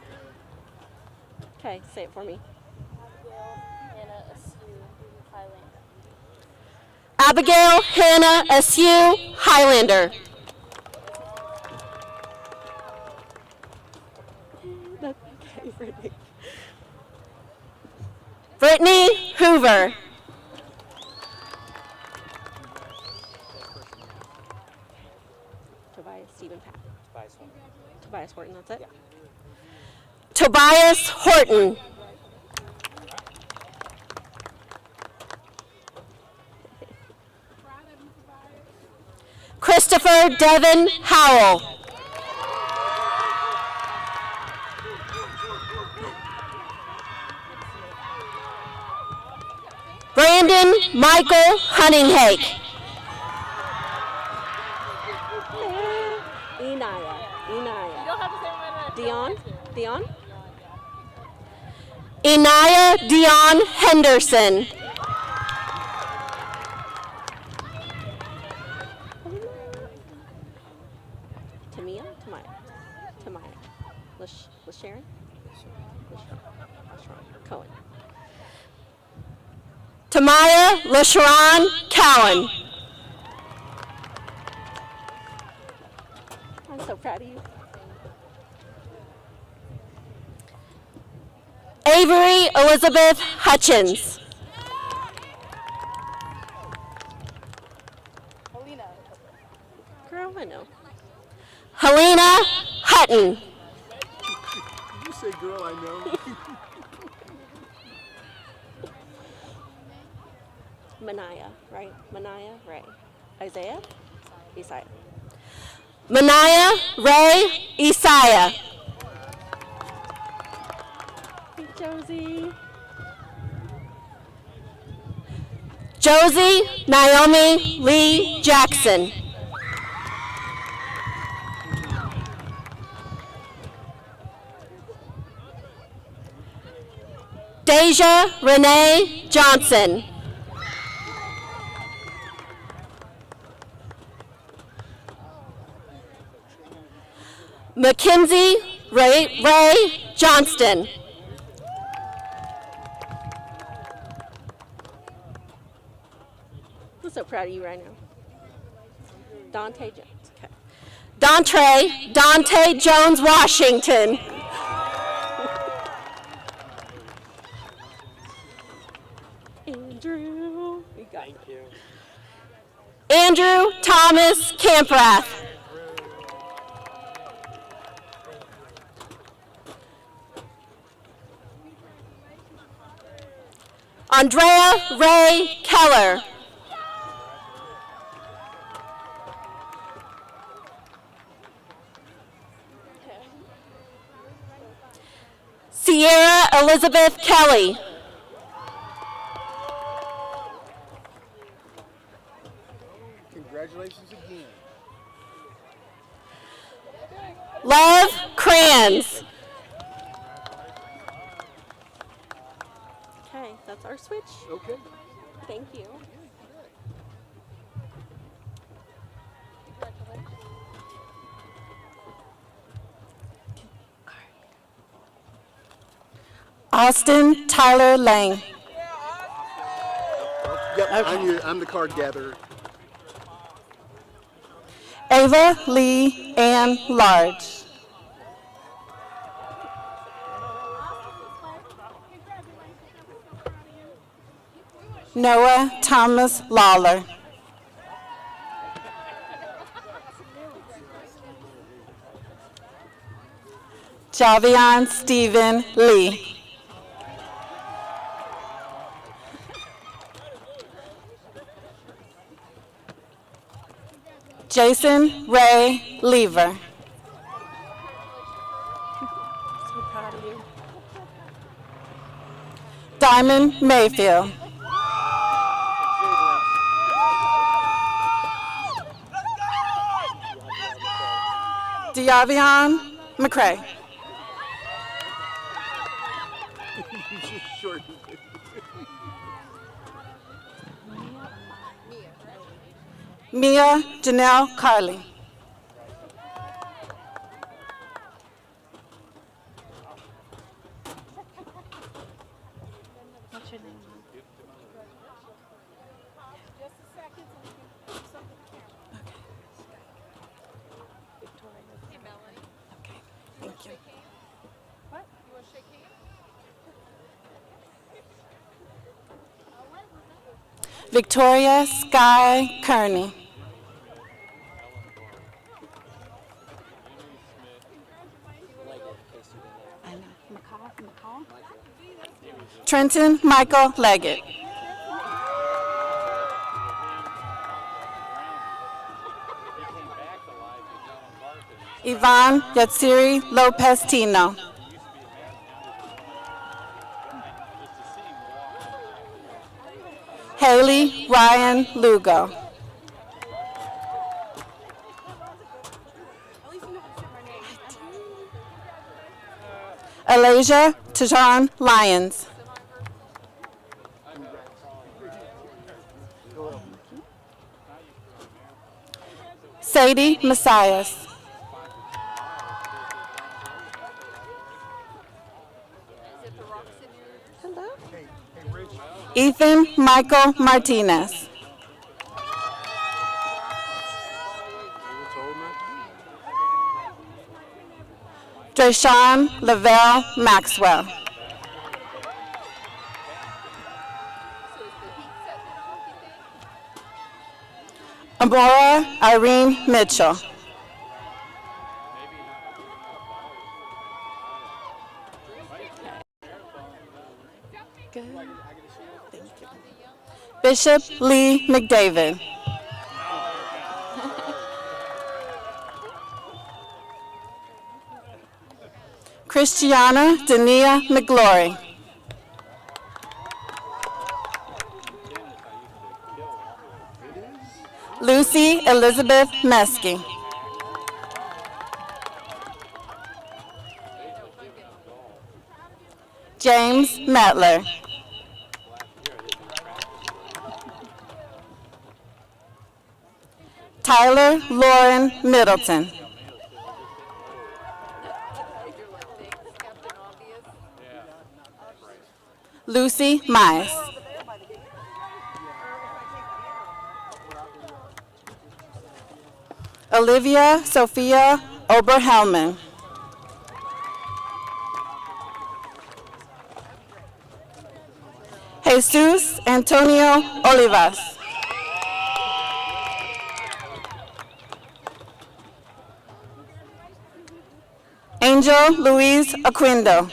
Speaker 2: Okay, say it for me.
Speaker 13: Abigail Hannah Askew Highlander.
Speaker 2: That's okay, Brittany.
Speaker 13: Brittany Hoover.
Speaker 2: Tobias Stephen Pat. Tobias Horton, that's it? Yeah.
Speaker 13: Tobias Horton. Christopher Devin Howell. Brandon Michael Hunninghake.
Speaker 2: Dion?
Speaker 13: Enaya Dion Henderson.
Speaker 2: Tamaya. LaSharon? Cohen.
Speaker 13: Tamaya LaSharon Cowan.
Speaker 2: I'm so proud of you.
Speaker 13: Avery Elizabeth Hutchins.
Speaker 2: Girl, I know.
Speaker 13: Helena Hutton.
Speaker 3: Did you say girl I know?
Speaker 2: Manaya, right? Manaya, Ray. Isaiah? Isaiah.
Speaker 13: Manaya Ray Isaiah.
Speaker 2: Hey, Josie.
Speaker 13: Josie Naomi Lee Jackson. Deja Renee Johnson. Mackenzie Ray Johnston.
Speaker 2: I'm so proud of you right now. Dante Jones. Okay.
Speaker 13: Dante Jones Washington.
Speaker 2: Andrew. We got Thank you.
Speaker 13: Andrew Thomas Camprath. Andrea Ray Keller. Sierra Elizabeth Kelly.
Speaker 3: Congratulations again.
Speaker 13: Lev Kranz.
Speaker 2: Okay, that's our switch.
Speaker 3: Okay.
Speaker 2: Thank you.
Speaker 1: Austin Tyler Lang.
Speaker 3: Yep, I'm the card gatherer.
Speaker 1: Ava Lee Ann Large. Noah Thomas Lawler. Javion Stephen Lee. Jason Ray Lever.
Speaker 2: So proud of you.
Speaker 1: Diamond Mayfield. Diavion McCray.
Speaker 3: Short.
Speaker 1: Mia Janelle Carley.
Speaker 2: What's your name?
Speaker 1: Thank you.
Speaker 2: What? You want to shake hands?
Speaker 1: Victoria Sky Kearney. Trenton Michael Leggett. Yvonne Yatsiri Lopez Tino. Haley Ryan Lugo. Alasia Tajon Lyons. Sadie Messias.
Speaker 2: Hello.
Speaker 1: Ethan Michael Martinez. Drayshawn Lavelle Maxwell. Amora Irene Mitchell.
Speaker 2: Good. Thank you.
Speaker 1: Bishop Lee McDavid. Christiana Dania McGlory. Lucy Elizabeth Mesky. James Metler. Tyler Lauren Middleton. Lucy Mize. Olivia Sophia Oberhelman. Jesus Antonio Olivas. Angel Louise Aquindo.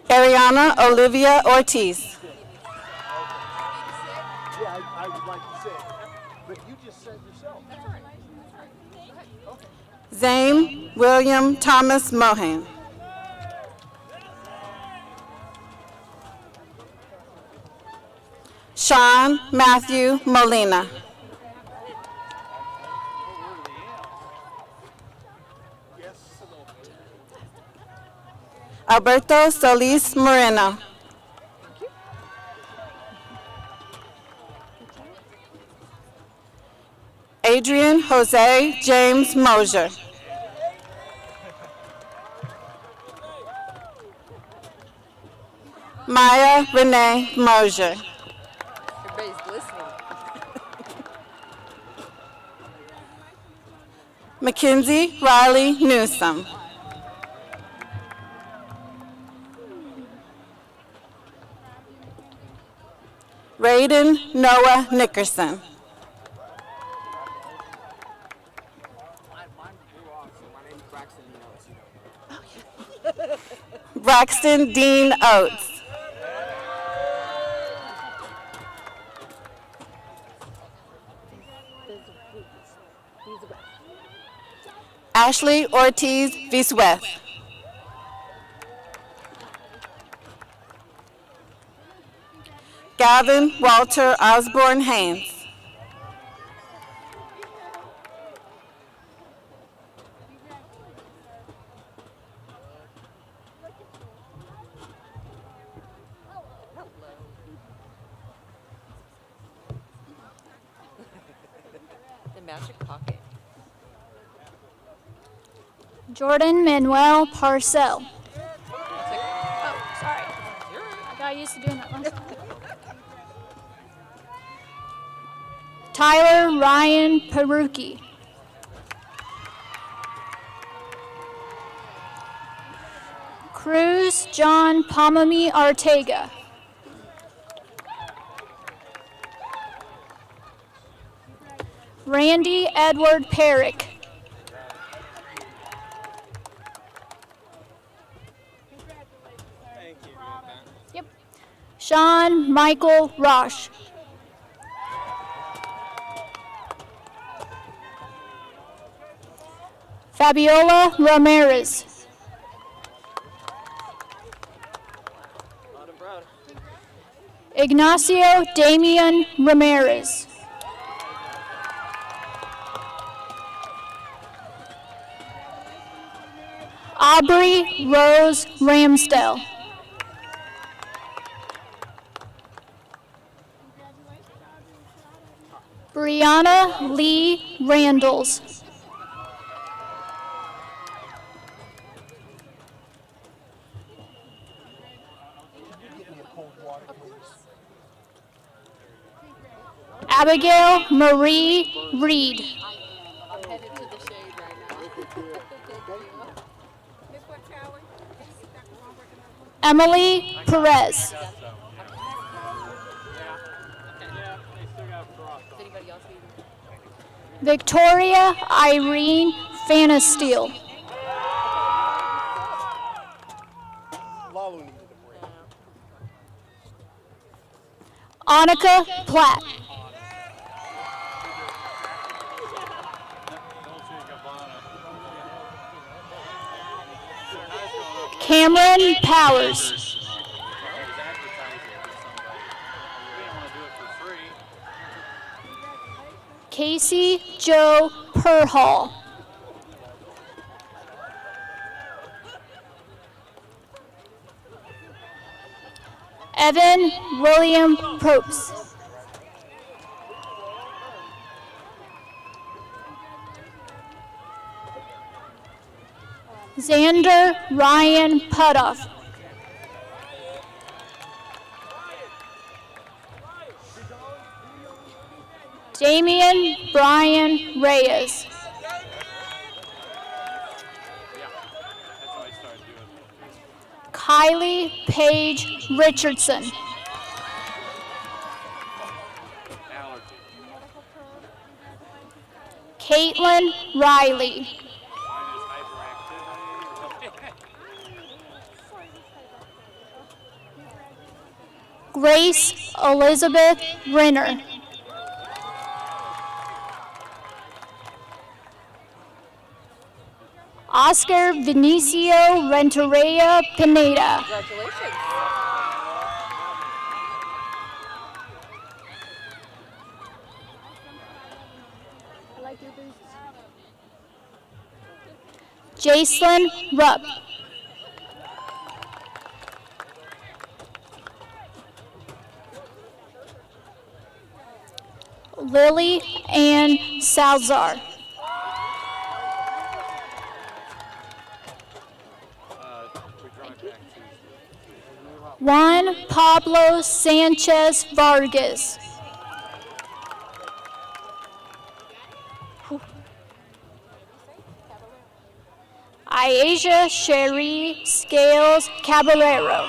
Speaker 1: Ariana Olivia Ortiz.
Speaker 3: Yeah, I would like to say, but you just said yourself.
Speaker 1: Zane William Thomas Mohan. Sean Matthew Molina. Alberto Solis Moreno. Adrian Jose James Mosier. Maya Renee Mosier.
Speaker 2: Everybody's listening.
Speaker 1: Mackenzie Riley Newsom. Raiden Noah Nickerson. Braxton Dean Oates. Ashley Ortiz Visuez. Gavin Walter Osborne Haynes.
Speaker 2: The magic pocket.
Speaker 11: Jordan Manuel Parcell. Oh, sorry. I got used to doing that last time. Tyler Ryan Peruki. Cruz John Pomami Artega. Randy Edward Perrick. Yep. Sean Michael Rosh. Fabiola Ramirez. Ignacio Damian Ramirez. Aubrey Rose Ramsdell. Brianna Lee Randalls. Abigail Marie Reed.
Speaker 2: I'm headed to the shade right now.
Speaker 11: Emily Perez. Victoria Irene Fanasteel.
Speaker 3: Lalo needed a break.
Speaker 11: Annika Platt. Cameron Powers. Casey Joe Perhall. Evan William Probst. Xander Ryan Putoff. Damian Brian Reyes. Kylie Paige Richardson. Caitlin Riley. Grace Elizabeth Renner. Oscar Vinicio Renteria Pineda.
Speaker 2: Congratulations.
Speaker 12: I like your boots.
Speaker 11: Jacelyn Rupp. Lily Ann Salzar. Juan Pablo Sanchez Vargas. Aisha Sherry Scales Caballero.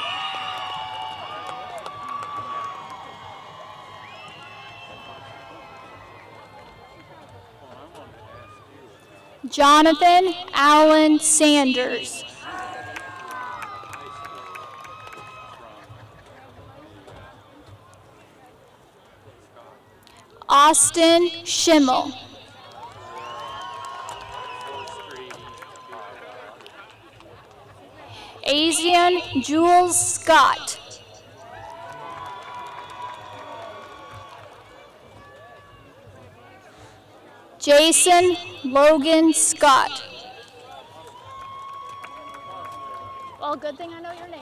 Speaker 11: Jonathan Allen Sanders. Austin Schimmel. Asian Jules Scott. Jason Logan Scott. Well, good thing I know your name.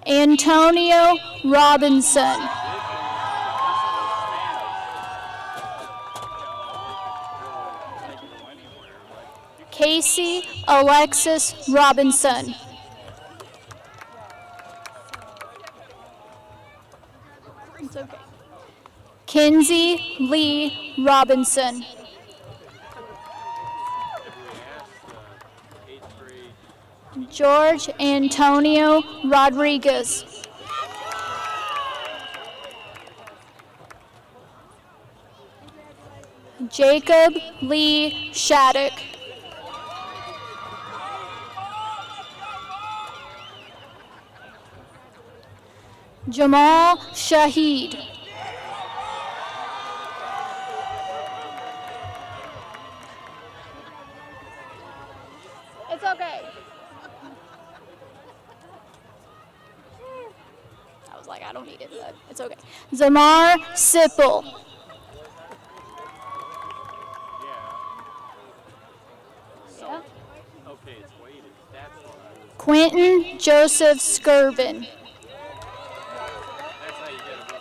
Speaker 11: Antonio Robinson. Casey Alexis Robinson. It's okay. Kinsey Lee Robinson. George Antonio Rodriguez. Jacob Lee Shattuck. Jamal Shahid. It's okay. I was like, I don't need it, but it's okay. Zamar Sipple. Yeah.
Speaker 5: Okay, it's weighted. That's what I was.
Speaker 11: Quentin Joseph Skirvin.
Speaker 5: That's how you get a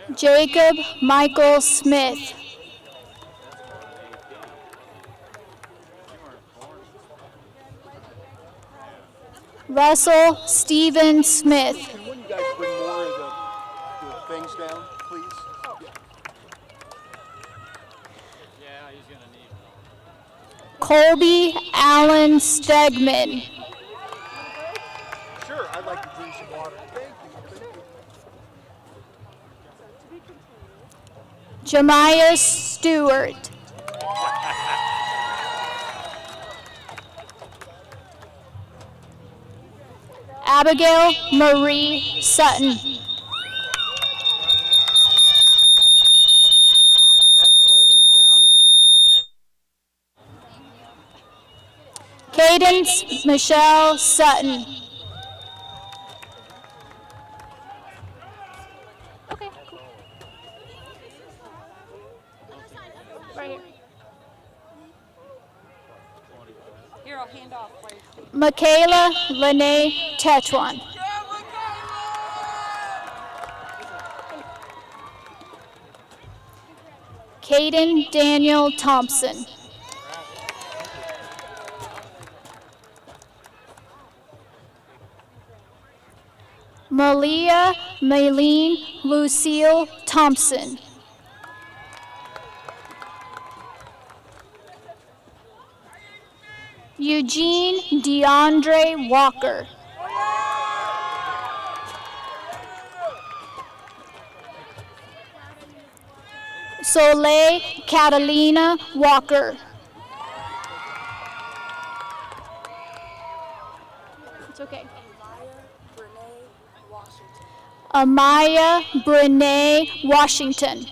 Speaker 5: point.
Speaker 11: Jacob Michael Smith. Russell Stephen Smith.
Speaker 3: Can one of you guys bring more of the things down, please?
Speaker 5: Yeah, he's gonna need them.
Speaker 11: Colby Allen Stegman.
Speaker 3: Sure, I'd like to drink some water. Thank you.
Speaker 11: Jemiah Stewart. Abigail Marie Sutton. Cadence Michelle Sutton. Okay, cool. Right here.
Speaker 2: Here, I'll hand off.
Speaker 11: Michaela Lene Tetuan. Caden Daniel Thompson. Malia Maylene Lucille Thompson. Eugene DeAndre Walker. Soleil Catalina Walker. It's okay. Amaya Brene Washington.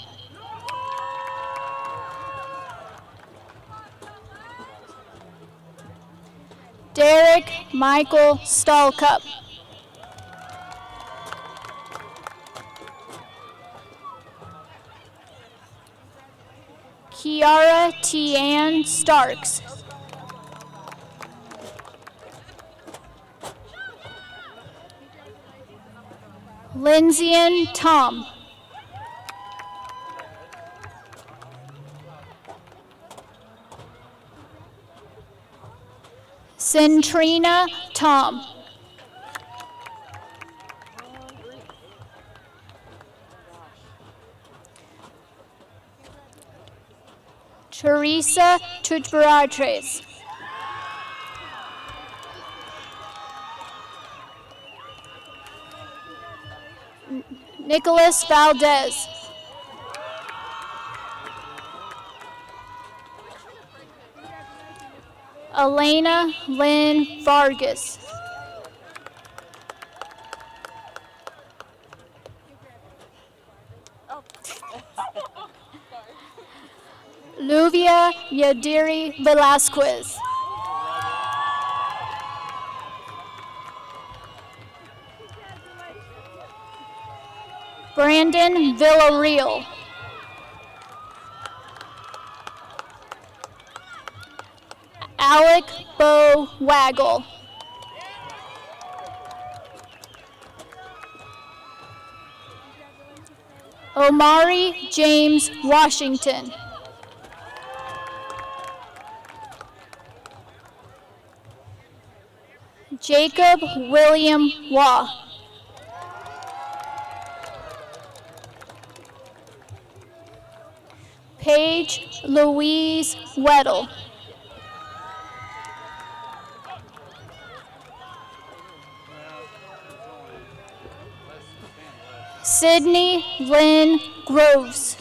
Speaker 11: Derek Michael Stallcup. Kiara Tian Starks. Lindsay Tom. Centrina Tom. Teresa Tutbaratres. Nicholas Valdez. Elena Lynn Vargas. Luvia Yadiri Velasquez. Brandon Villarreal. Alec Bo Waggle. Omari James Washington. Jacob William Waugh. Paige Louise Weddle. Sydney Lynn Groves.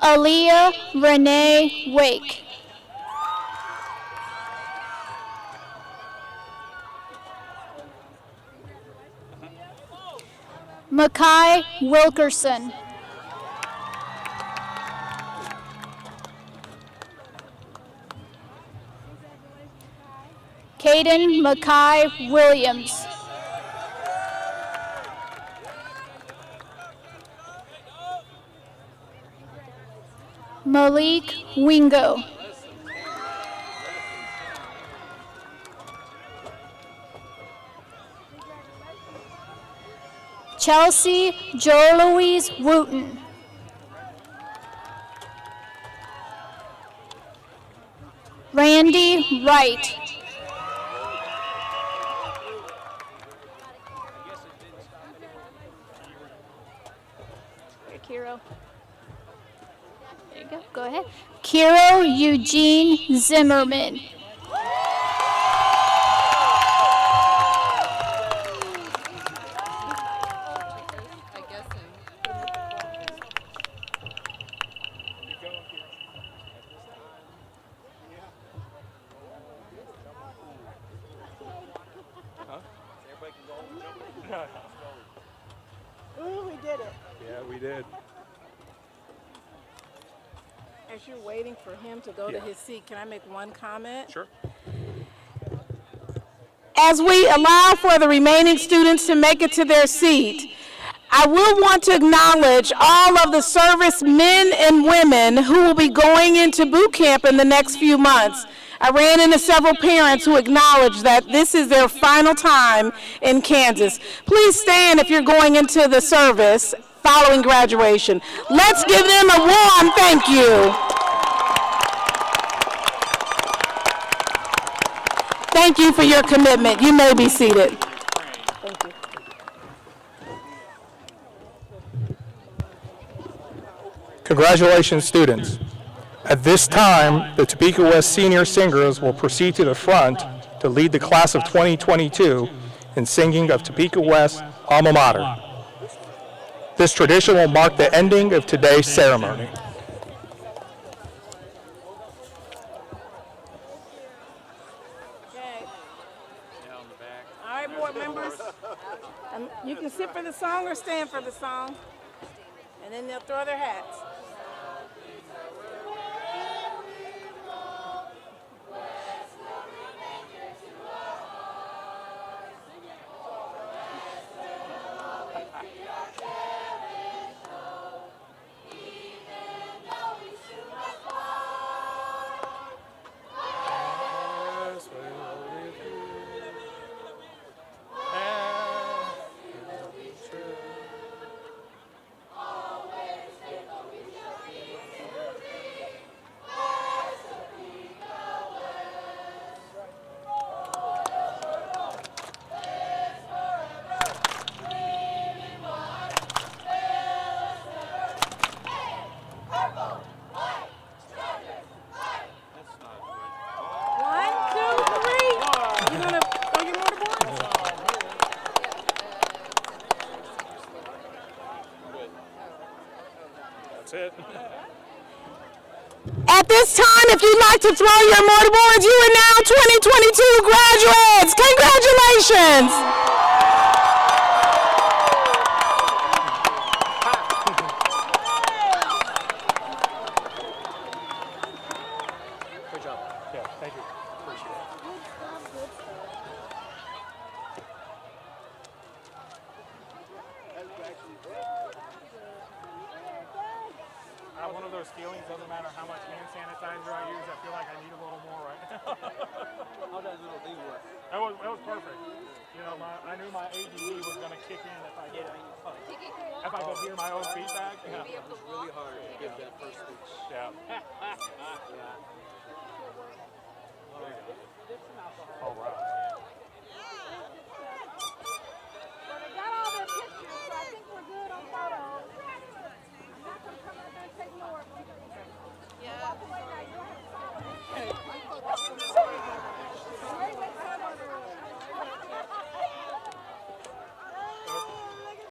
Speaker 11: Aaliyah Renee Wake. Makai Wilkerson. Caden Makai Williams. Malik Wingo. Chelsea Jo-Louise Wooten. Randy Wright. Here, Kiro. There you go. Go ahead. Kiro Eugene Zimmerman.
Speaker 1: Ooh, we did it.
Speaker 5: Yeah, we did.
Speaker 1: As you're waiting for him to go to his seat, can I make one comment?
Speaker 5: Sure.
Speaker 1: As we allow for the remaining students to make it to their seat, I will want to acknowledge all of the service men and women who will be going into boot camp in the next few months. I ran into several parents who acknowledged that this is their final time in Kansas. Please stand if you're going into the service following graduation. Let's give them a warm thank you. Thank you for your commitment. You may be seated. Thank you.
Speaker 8: Congratulations, students. At this time, the Topeka West Senior Singers will proceed to the front to lead the class of 2022 in singing of Topeka West alma mater. This tradition will mark the ending of today's ceremony.
Speaker 1: All right, board members. You can sit for the song or stand for the song. And then they'll throw their hats.
Speaker 8: It.
Speaker 1: At this time, if you'd like to throw your mortarboards, you are now 2022 graduates. Congratulations.
Speaker 8: Good job. Yeah, thank you. Appreciate it. One of those feelings, doesn't matter how much hand sanitizer I use, I feel like I need a little more right now.
Speaker 3: How that little thing work?
Speaker 8: That was perfect. You know, I knew my ADD was going to kick in if I could hear my own feedback. Yeah.
Speaker 3: It was really hard to get that first speech.
Speaker 8: Yeah. All right.